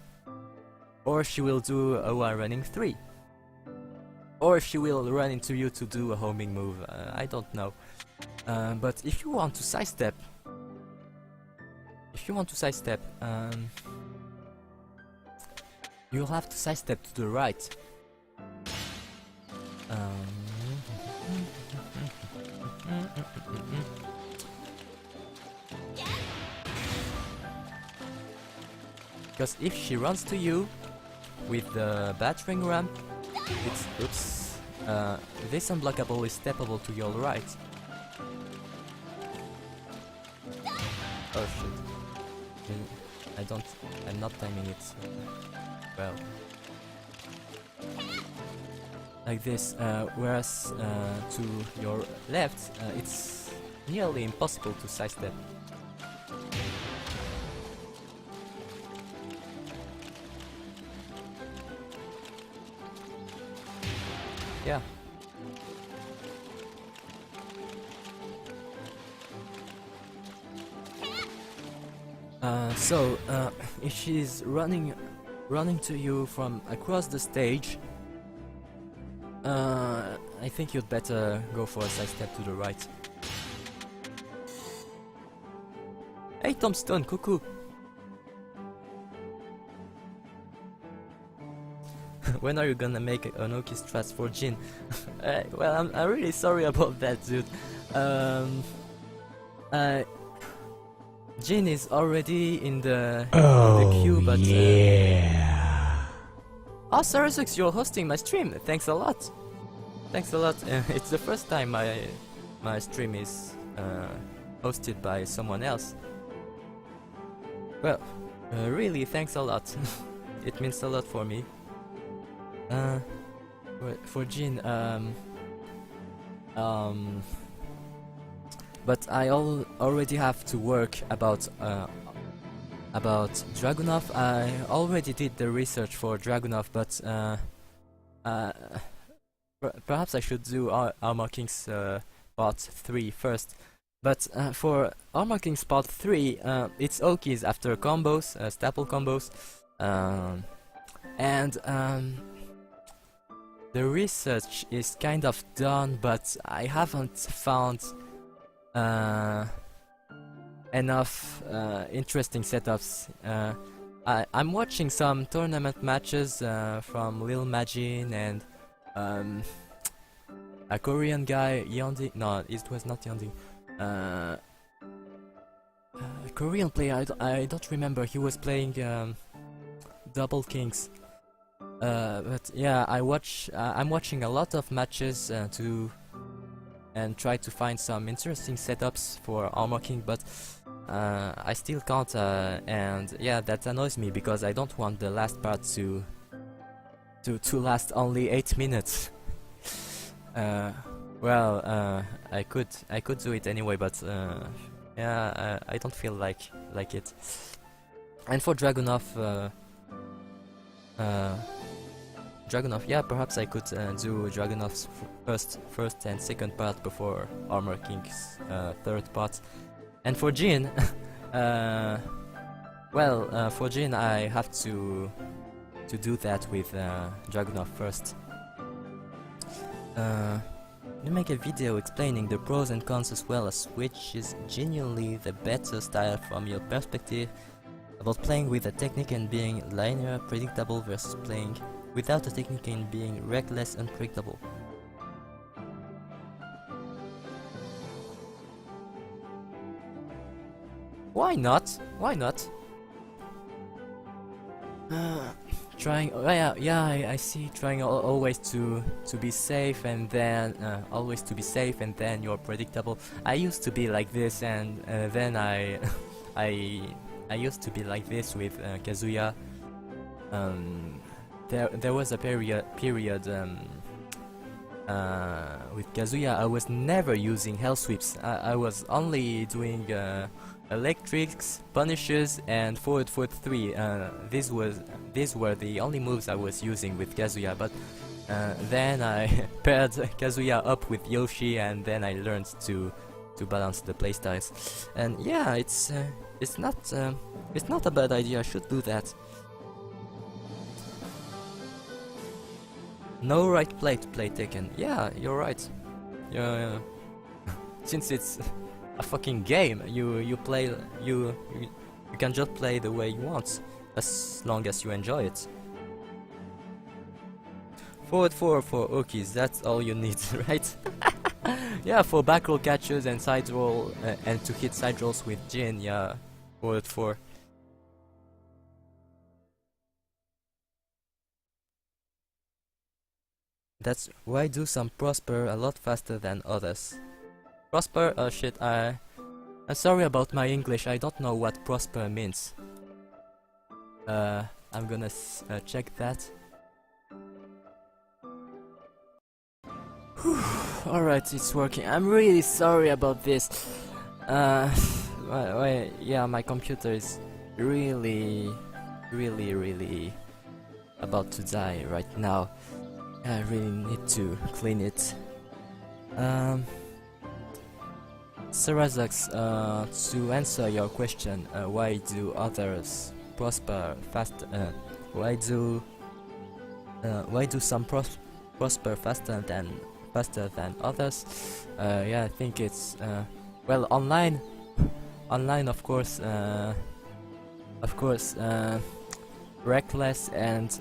or she will do a wall running 3, or she will run into you to do a homing move. I don't know. But if you want to sidestep, you'll have to sidestep to the right. Because if she runs to you with the battering ram, this unblockable is steppable to your right. Oh shit. I'm not timing it well. Like this, whereas to your left, it's nearly impossible to sidestep. Yeah. If she's running to you from across the stage, I think you'd better go for a sidestep to the right. Hey Tombstone, cuckoo! When are you gonna make an Oki strats for Jin? Well, I'm really sorry about that, dude. Jin is already in the queue, but yeah. Oh, Sarasux, you're hosting my stream. Thanks a lot. Thanks a lot. It's the first time my stream is hosted by someone else. Well, really, thanks a lot. It means a lot for me. For Jin, but I already have to work about Dragunov. I already did the research for Dragunov, but uh, perhaps I should do Armor Kings Part 3 first. But for Armor Kings Part 3, it's Okies after combos, staple combos, and the research is kind of done, but I haven't found enough interesting setups. I'm watching some tournament matches from Lil Majin and a Korean guy, Yeonji. No, it was not Yeonji. A Korean player, I don't remember. He was playing Double Kings. But yeah, I'm watching a lot of matches and try to find some interesting setups for Armor King, but I still can't, and yeah, that annoys me because I don't want the last part to last only 8 minutes. Well, I could do it anyway, but yeah, I don't feel like it. And for Dragunov, yeah, perhaps I could do Dragunov's first and second part before Armor King's third part. And for Jin, well, for Jin I have to do that with Dragunov first. You make a video explaining the pros and cons as well as which is genuinely the better style from your perspective, about playing with a technique and being linear, predictable versus playing without a technique and being reckless, unpredictable. Why not? Why not? Trying, yeah, I see. Trying always to be safe, and then always to be safe, and then you're predictable. I used to be like this, and then I used to be like this with Kazuya. There was a period with Kazuya. I was never using hell sweeps. I was only doing electrics, punishes, and forward 3. These were the only moves I was using with Kazuya. But then I paired Kazuya up with Yoshi, and then I learned to balance the playstyles. And yeah, it's not a bad idea. I should do that. No right play to play Tekken. Yeah, you're right. Yeah. Since it's a fucking game, you can just play the way you want, as long as you enjoy it. Forward 4 for Okies, that's all you need, right? Yeah, for back roll catches and side roll, and to hit side rolls with Jin, yeah, forward 4. That's why do some prosper a lot faster than others. Prosper? Oh shit, I'm sorry about my English, I don't know what prosper means. I'm gonna check that. Alright, it's working. I'm really sorry about this. Yeah, my computer is really about to die right now. I really need to clean it. Sarazax, to answer your question, why do others prosper fast? Why do some prosper faster than others? Yeah, I think it's well, online, of course, reckless and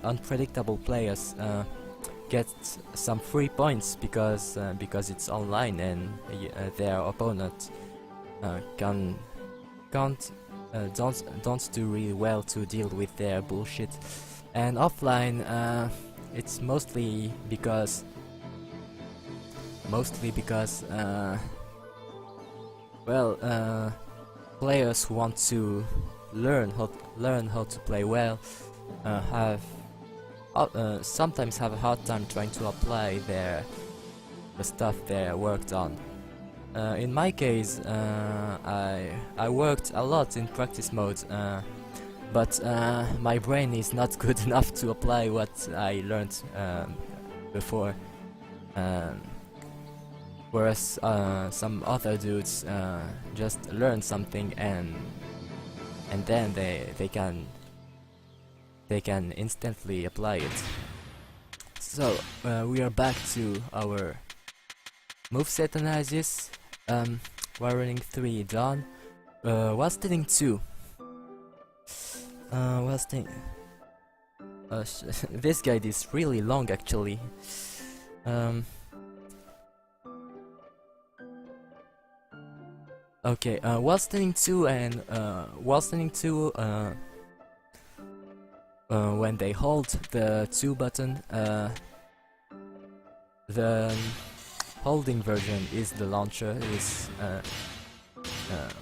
unpredictable players get some free points because it's online, and their opponent don't do really well to deal with their bullshit. And offline, it's mostly because well, players who want to learn how to play well sometimes have a hard time trying to apply the stuff they worked on. In my case, I worked a lot in practice mode, but my brain is not good enough to apply what I learned before. Whereas some other dudes just learn something and then they can instantly apply it. So we are back to our moveset analysis. Warning 3 done. What's thing 2? What's thing? This guide is really long actually. Okay, while standing 2 and while standing 2, when they hold the 2 button, the holding version is the launcher, is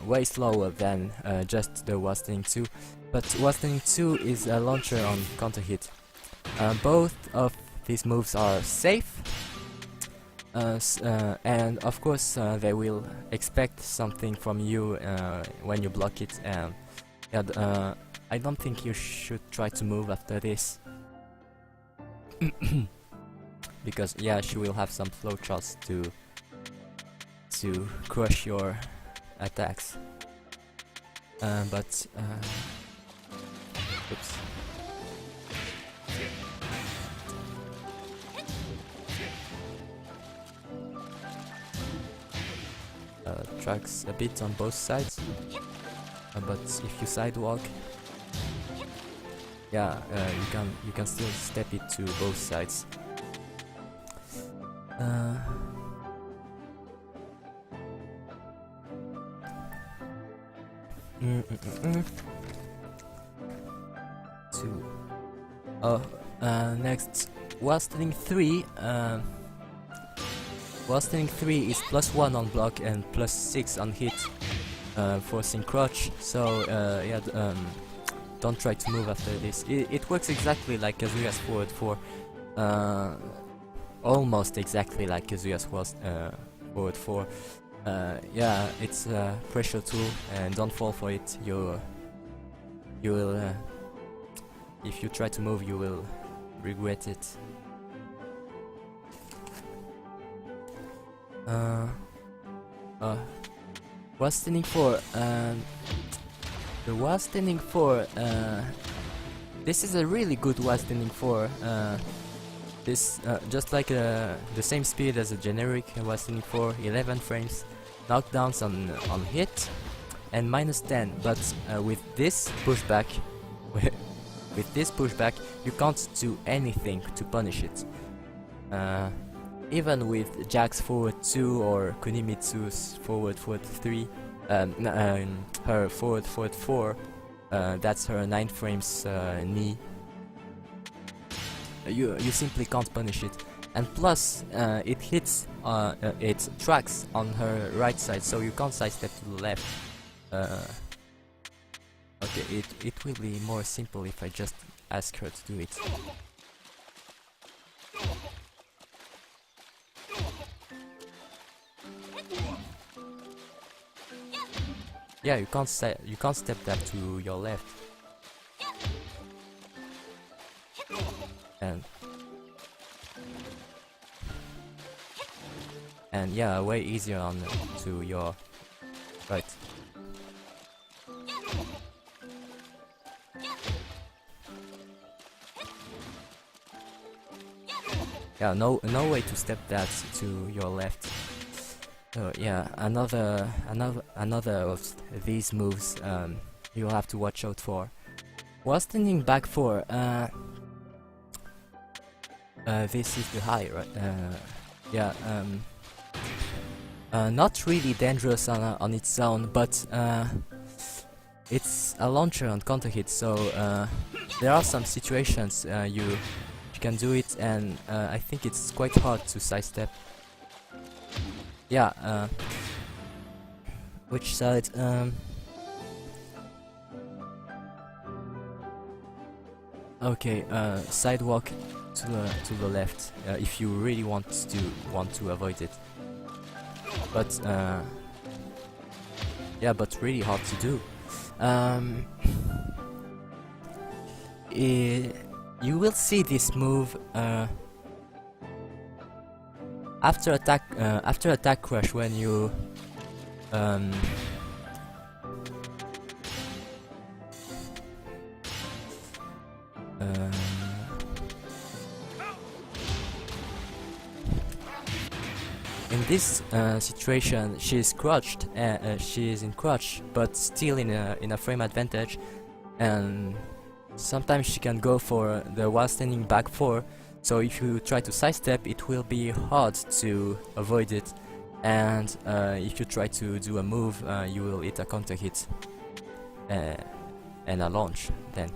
way slower than just the while standing 2, but while standing 2 is a launcher on counter hit. Both of these moves are safe. And of course they will expect something from you when you block it, and yeah, I don't think you should try to move after this. Because yeah, she will have some flowcharts to crush your attacks. But oops. Tracks a bit on both sides, but if you sidewalk, yeah, you can still step it to both sides. Next, while standing 3. While standing 3 is +1 on block and +6 on hit, forcing crouch. So yeah, don't try to move after this. It works exactly like Kazuya's forward 4, almost exactly like Kazuya's forward 4. Yeah, it's a pressure tool, and don't fall for it. You will, if you try to move, you will regret it. While standing 4, the while standing 4, this is a really good while standing 4. This just like the same speed as a generic while standing 4, 11 frames, knockdowns on hit, and -10. But with this pushback, you can't do anything to punish it. Even with Jack's forward 2 or Kunimitsu's forward 3, her forward 4, that's her 9 frames knee. You simply can't punish it, and plus it hits, it tracks on her right side, so you can't sidestep to the left. Okay, it will be more simple if I just ask her to do it. Yeah, you can't step that to your left. And yeah, way easier on to your right. Yeah, no way to step that to your left. Yeah, another of these moves you'll have to watch out for. While standing back 4, this is the high, right? Yeah, not really dangerous on its own, but it's a launcher on counter hit, so there are some situations you can do it, and I think it's quite hard to sidestep. Yeah, which side? Okay, sidewalk to the left if you really want to avoid it. but yeah, but really hard to do. You will see this move after attack crush when you in this situation, she's crouched. She's in crouch, but still in a frame advantage, and sometimes she can go for the while standing back 4. So if you try to sidestep, it will be hard to avoid it, and if you try to do a move, you will hit a counter hit and a launch. Then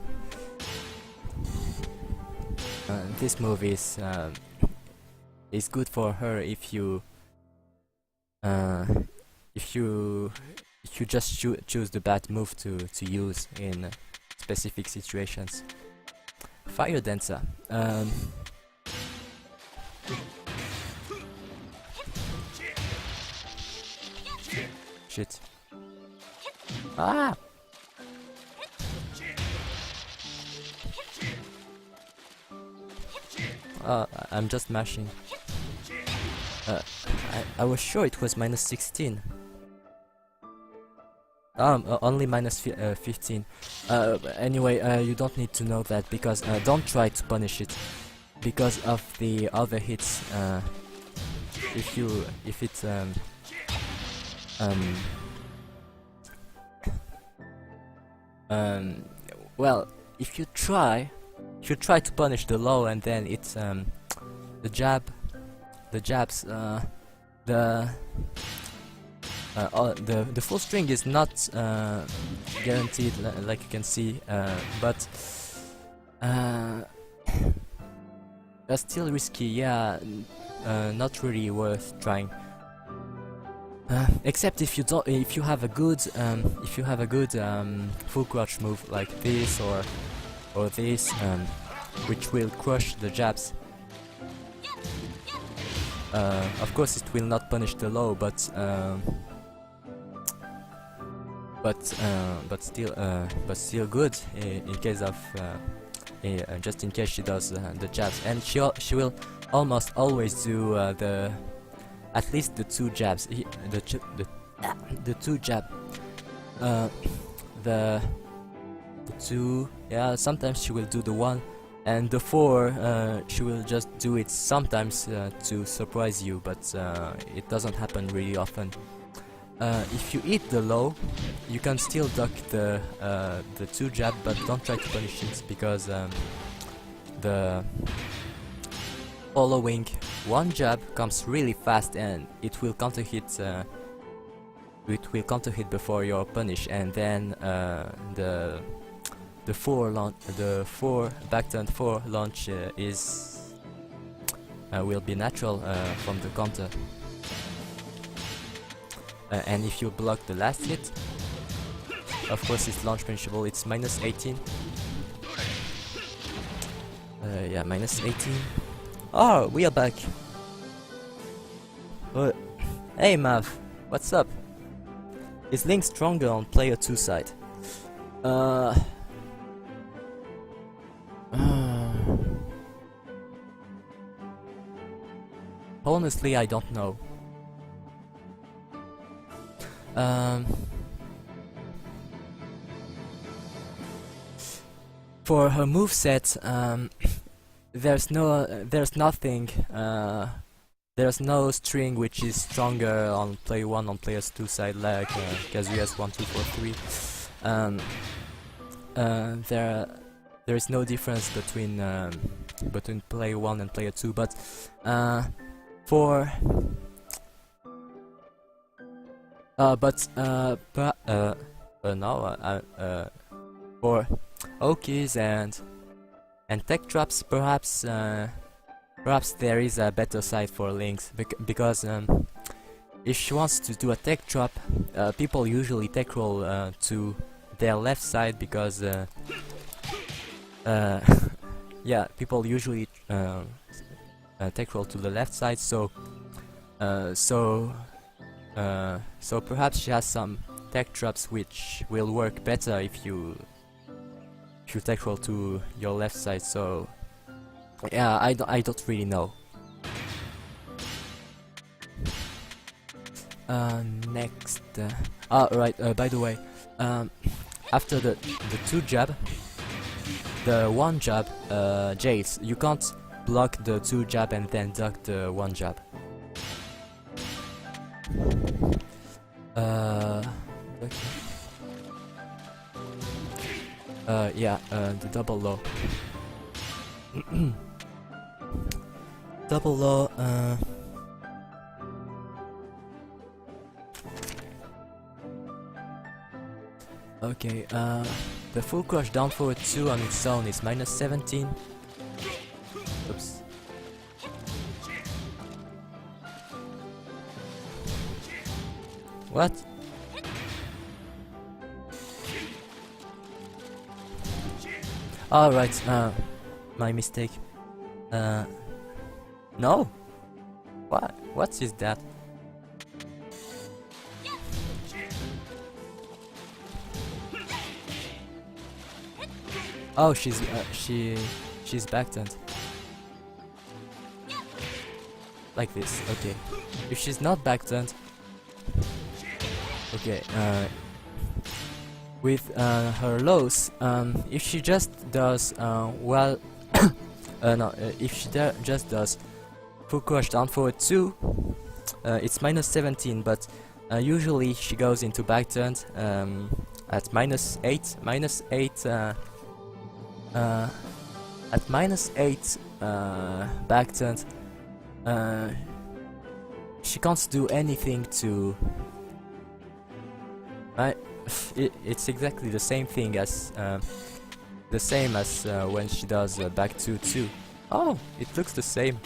this move is good for her if you just choose the bad move to use in specific situations. Fire Dancer. Shit. Ah! I'm just mashing. I was sure it was minus 16. Only minus 15. Anyway, you don't need to know that, because don't try to punish it because of the other hits. If it's well, if you try to punish the low, and then it's the jabs, the full string is not guaranteed, like you can see, but that's still risky. Yeah, not really worth trying. Except if you have a good full crouch move like this or this, which will crush the jabs. Of course, it will not punish the low, but still good in case of just in case she does the jabs, and she will almost always do at least the 2 jabs. The 2 jab. The 2. Yeah, sometimes she will do the 1. And the 4, she will just do it sometimes to surprise you, but it doesn't happen really often. If you hit the low, you can still duck the 2 jab, but don't try to punish it, because the following 1 jab comes really fast, and it will counter hit. Before your punish, and then the 4 back turn 4 launch will be natural from the counter. And if you block the last hit, of course it's launch punishable. It's minus 18. Yeah, minus 18. Oh, we are back. Hey Mav, what's up? Is Lings stronger on player 2 side? Honestly, I don't know. For her moveset, there's nothing. There's no string which is stronger on player 1 on players 2 side, like Kazuya's 1, 2, 4, 3. There is no difference between player 1 and player 2, but for Okies and tech traps, perhaps there is a better side for Lings, because if she wants to do a tech trap, people usually tech roll to their left side, because yeah, people usually tech roll to the left side, so So perhaps she has some tech traps which will work better if you tech roll to your left side. So yeah, I don't really know. Next, right. By the way, after the 2 jab, the 1 jab jails. You can't block the 2 jab and then duck the 1 jab. Okay. Yeah, the double low. Double low, okay, the full crush down forward 2 on its own is -17. Oops. What? Alright, my mistake. No? What is that? Oh, she's backturned. Like this, okay. If she's not backturned, okay, with her lows, if she just does well, no, if she just does full crush down forward 2, it's -17, but usually she goes into backturned at -8, at -8 backturned. She can't do anything to. It's exactly the same thing as when she does back 2-2. Oh, it looks the same.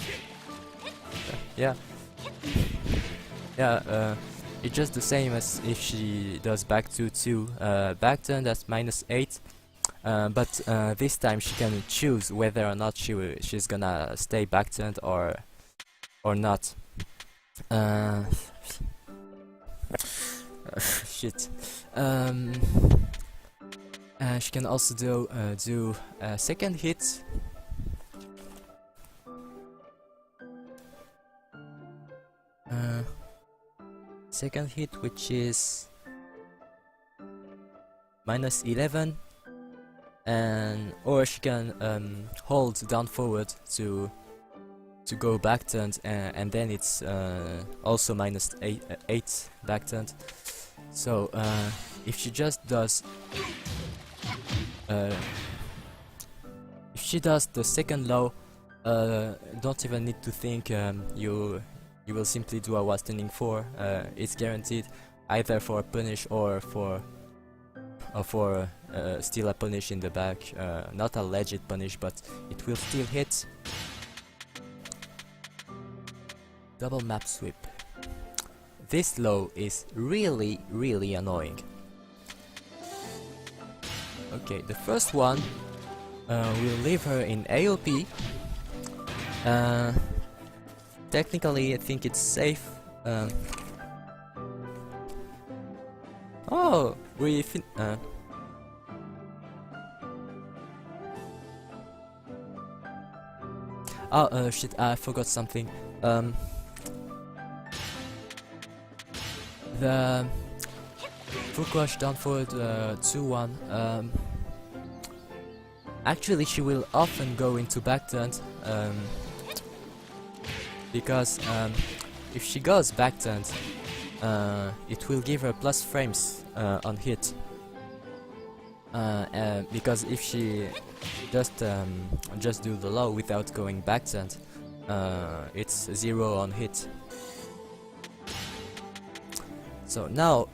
Yeah, yeah. It's just the same as if she does back 2-2. Backturned at -8. But this time she can choose whether or not she's gonna stay backturned or not. Shit. She can also do a second hit. Second hit, which is -11. And or she can hold down forward to go backturned, and then it's also -8 backturned. So if she just does if she does the second low, don't even need to think. You will simply do a while standing 4. It's guaranteed, either for a punish or for still a punish in the back. Not a legit punish, but it will still hit. Double map sweep. This low is really annoying. Okay, the first one will leave her in AOP. Technically, I think it's safe. Oh, we oh, shit, I forgot something. The full crush down forward 2-1. Actually, she will often go into backturned, because if she goes backturned, it will give her plus frames on hit. Because if she just do the low without going backturned, it's 0 on hit. So now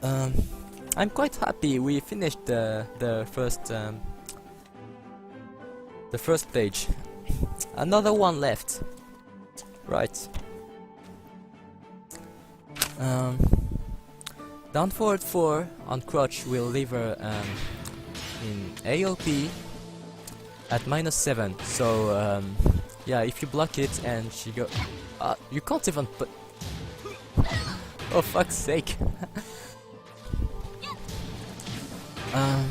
I'm quite happy we finished the first page. Another one left. Right. Down forward 4 on crotch will leave her in AOP at -7. So yeah, if you block it and she go, you can't even put. Oh fuck's sake. um,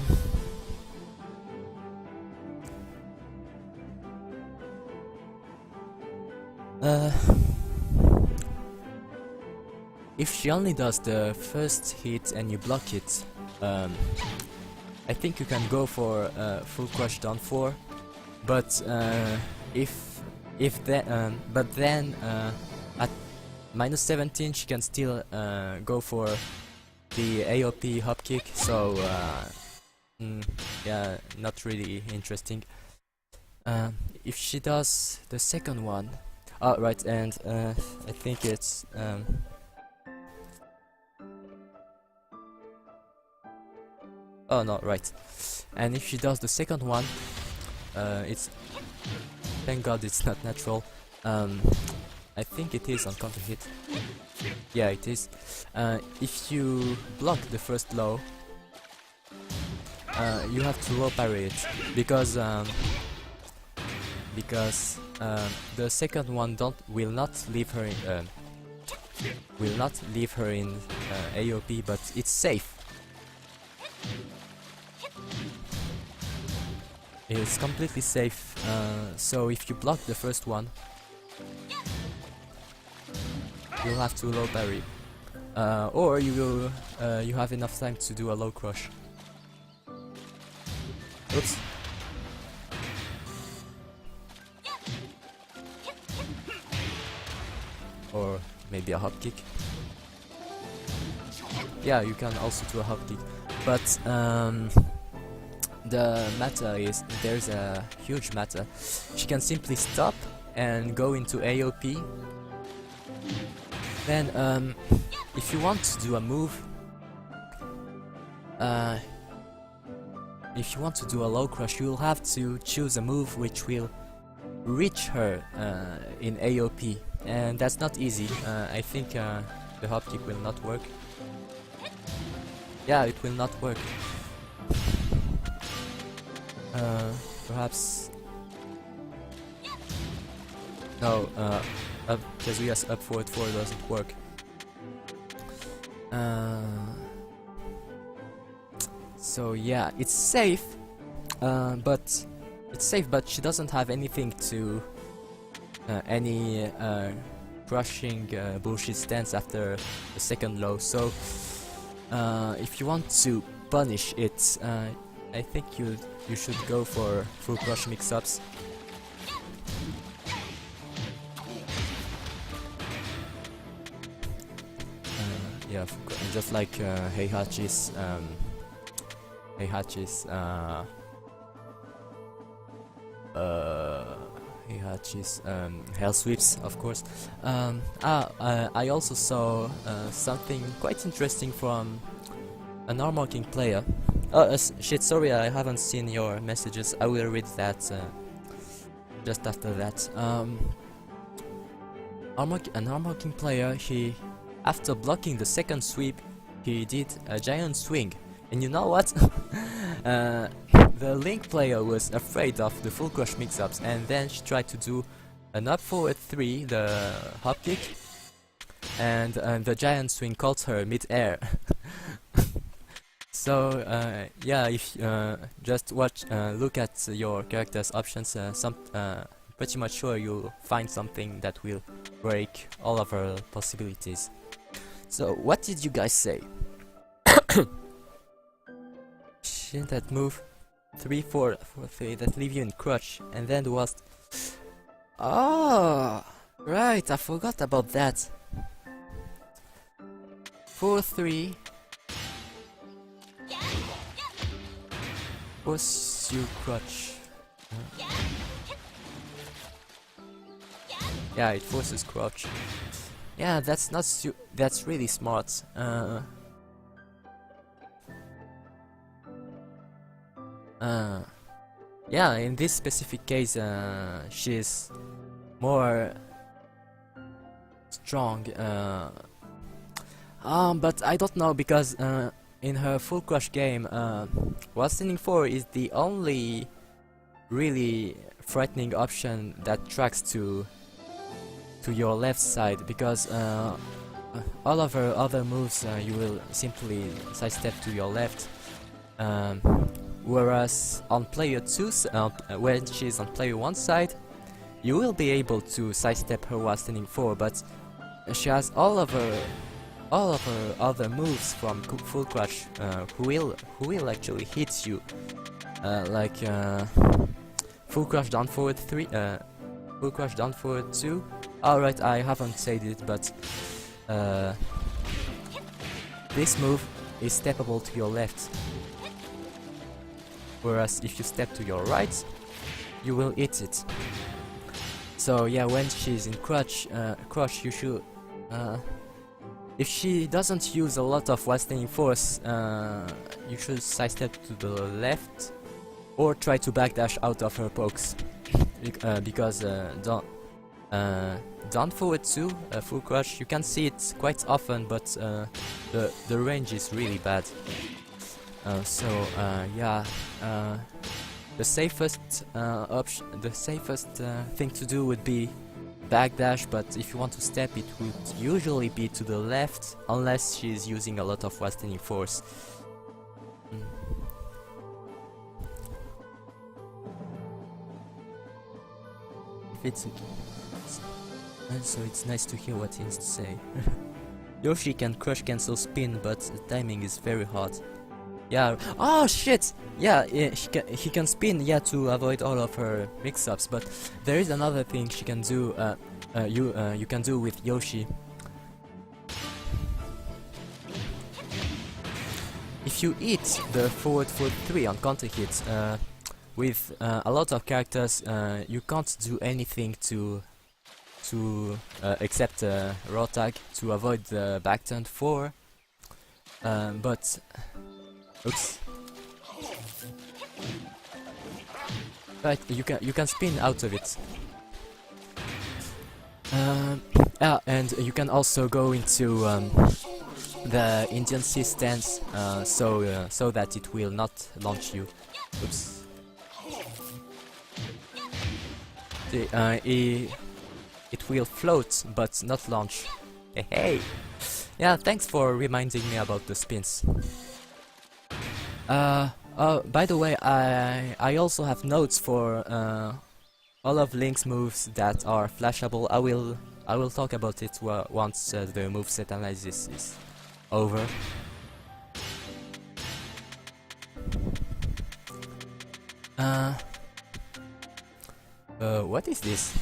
if she only does the first hit and you block it, I think you can go for full crush down 4. But but then at -17 she can still go for the AOP hop kick. So yeah, not really interesting. If she does the second one, oh right, and I think it's oh no, right. And if she does the second one, it's, thank God it's not natural. I think it is on counter hit. Yeah, it is. If you block the first low, you have to low parry it because the second one will not leave her in AOP, but it's safe. It's completely safe. So if you block the first one, you'll have to low parry, or you have enough time to do a low crush. Oops. Or maybe a hop kick. Yeah, you can also do a hop kick, but the matter is, there's a huge matter. She can simply stop and go into AOP. Then if you want to do a move, if you want to do a low crush, you'll have to choose a move which will reach her in AOP, and that's not easy. I think the hop kick will not work. Yeah, it will not work. Perhaps no. Kazuya's up forward 4 doesn't work. So yeah, it's safe, but she doesn't have anything to any crushing bullshit stance after the second low. So if you want to punish it, I think you should go for full crush mix-ups. Yeah, just like Heihachi's hell sweeps, of course. I also saw something quite interesting from a normal king player. Oh shit, sorry, I haven't seen your messages. I will read that just after that. A normal king player, he, after blocking the second sweep, he did a giant swing. And you know what? The Link player was afraid of the full crush mix-ups, and then she tried to do an up forward 3, the hop kick, and the giant swing caught her mid-air. So yeah, if just look at your character's options, pretty much sure you'll find something that will break all of her possibilities. So what did you guys say? Shouldn't that move 3-4-4-3 that leave you in crutch, and then was, oh right, I forgot about that. 4-3 was you crutch. Yeah, it forces crouch. Yeah, that's not that's really smart. Yeah, in this specific case, she's more strong. But I don't know, because in her full crush game, while standing 4 is the only really frightening option that tracks to your left side, because all of her other moves you will simply sidestep to your left. Whereas on player 2, when she's on player 1 side, you will be able to sidestep her while standing forward, but she has all of her other moves from full crouch who will actually hit you, like full crouch down forward 3, full crouch down forward 2. Alright, I haven't said it, but this move is steppable to your left, whereas if you step to your right, you will hit it. So yeah, when she's in crouch, you should, if she doesn't use a lot of while standing force, you should sidestep to the left, or try to backdash out of her pokes, because down forward 2, full crouch, you can see it quite often, but the range is really bad. Yeah, the safest option, the safest thing to do would be backdash, but if you want to step, it would usually be to the left, unless she's using a lot of while standing force. So it's nice to hear what he has to say. Yoshi can crush cancel spin, but the timing is very hard. Yeah. Oh shit! Yeah, he can spin, yeah, to avoid all of her mix-ups. But there is another thing she can do. You can do with Yoshi. If you hit the forward 3 on counter hit, with a lot of characters, you can't do anything to except raw tag to avoid the back turn 4. But oops. Right, you can spin out of it. And you can also go into the Indian C stance, so that it will not launch you. Oops. It will float, but not launch. Hey! Yeah, thanks for reminding me about the spins. By the way, I also have notes for all of Lings moves that are flashable. I will talk about it once the moveset analysis is over. What is this?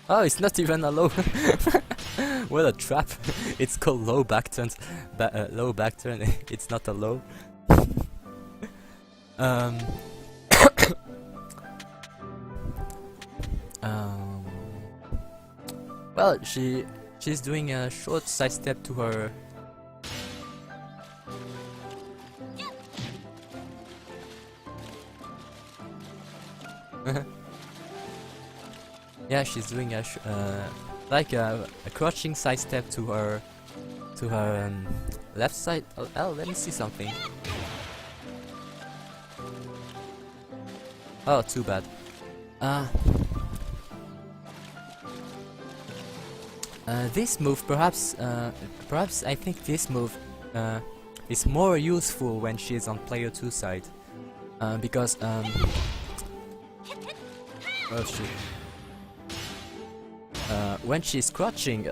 Oh, it's not even a low. What a trap! It's called low back turn. Low back turn. It's not a low. Well, she's doing a short side step to her. Yeah, she's doing a like a crouching side step to her left side. Oh, let me see something. Oh, too bad. This move, perhaps I think this move is more useful when she's on player 2 side, because oh shit. When she's crouching,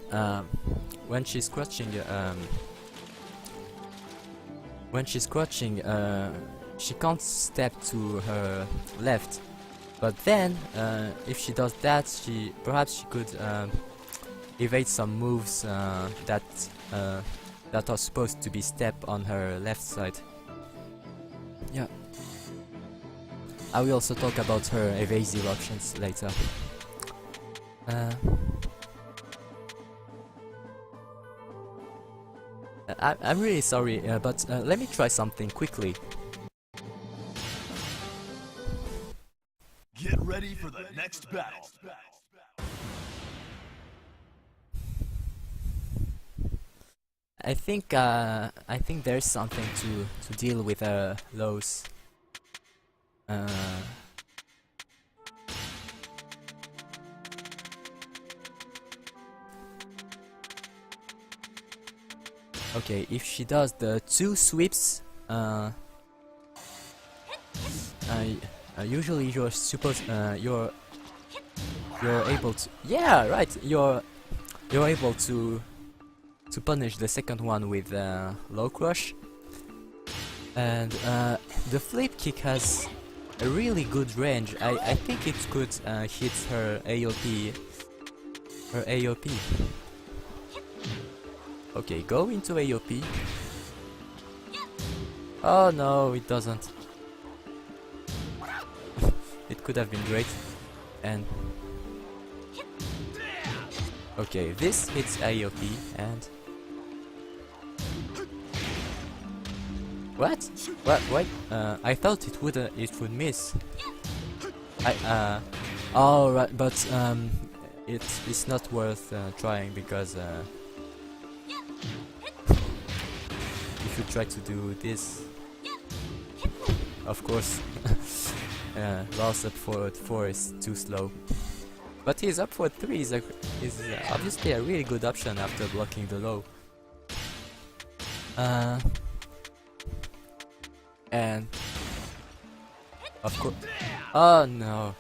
she can't step to her left. But then, if she does that, perhaps she could evade some moves that are supposed to be step on her left side. Yeah. I will also talk about her evasive options later. I'm really sorry, but let me try something quickly. Get ready for the next battle. I think there's something to deal with lows. Okay, if she does the 2 sweeps, usually you're supposed, you're able to, yeah, right, you're able to punish the second one with low crush, and the flip kick has a really good range. I think it could hit her AOP. Okay, go into AOP. Oh no, it doesn't. It could have been great. And okay, this hits AOP and what? What? Wait. I thought it would miss. Oh right, but it's not worth trying because if you try to do this, of course, loss up forward 4 is too slow. But his up forward 3 is obviously a really good option after blocking the low. And of course, oh no.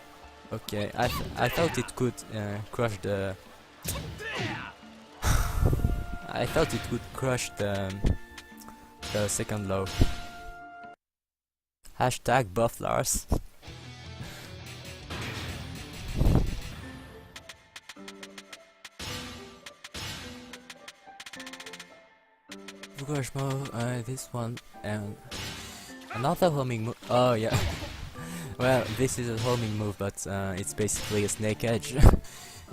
Okay, I thought it could crush the. I thought it would crush the second low. Hashtag buff Lars. Crush move, this one and another homing move. Oh yeah. Well, this is a homing move, but it's basically a snake edge.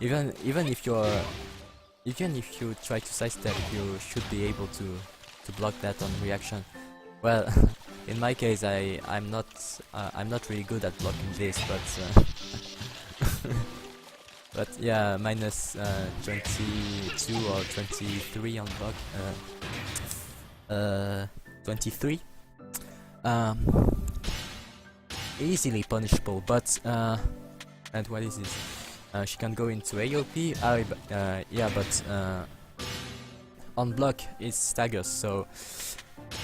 even if you try to sidestep, you should be able to block that on reaction. Well, in my case, I'm not really good at blocking this, but but yeah, minus 22 or 23 on block. 23. Easily punishable, but and what is this? She can go into AOP. Yeah, but on block it staggers, so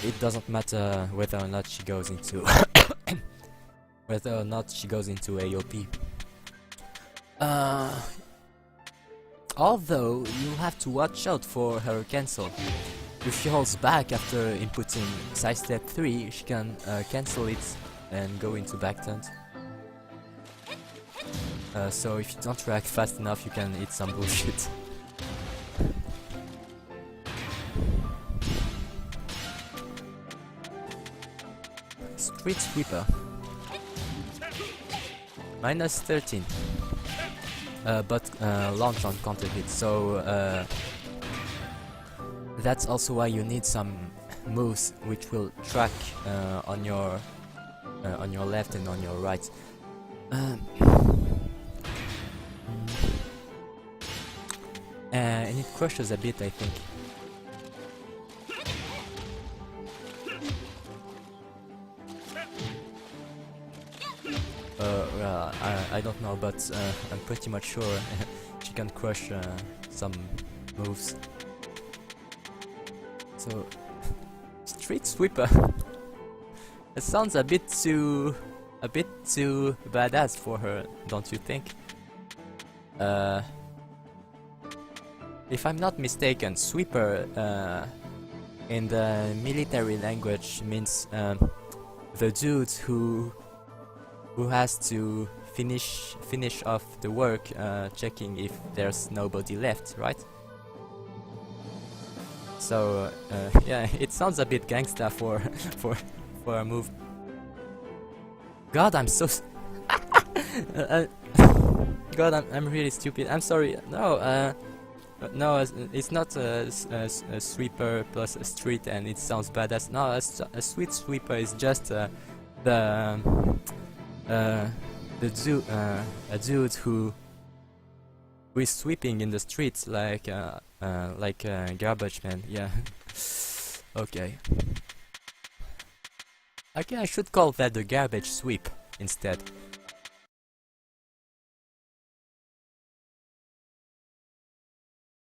it doesn't matter whether or not she goes into AOP. Although you have to watch out for her cancel. If she holds back after inputting sidestep 3, she can cancel it and go into back turns. So if you don't react fast enough, you can eat some bullshit. Street Sweeper. Minus 13. But launch on counter hit, so that's also why you need some moves which will track on your left and on your right. And it crushes a bit, I think. I don't know, but I'm pretty much sure she can crush some moves. So, Street Sweeper. It sounds a bit too badass for her, don't you think? If I'm not mistaken, Sweeper in the military language means the dude who has to finish off the work, checking if there's nobody left, right? So yeah, it sounds a bit gangsta for a move. God, I'm so God, I'm really stupid. I'm sorry. No, no, it's not a sweeper plus a street, and it sounds badass. No, a sweet sweeper is just a dude who is sweeping in the streets like a garbage man. Yeah. Okay. Okay, I should call that the garbage sweep instead.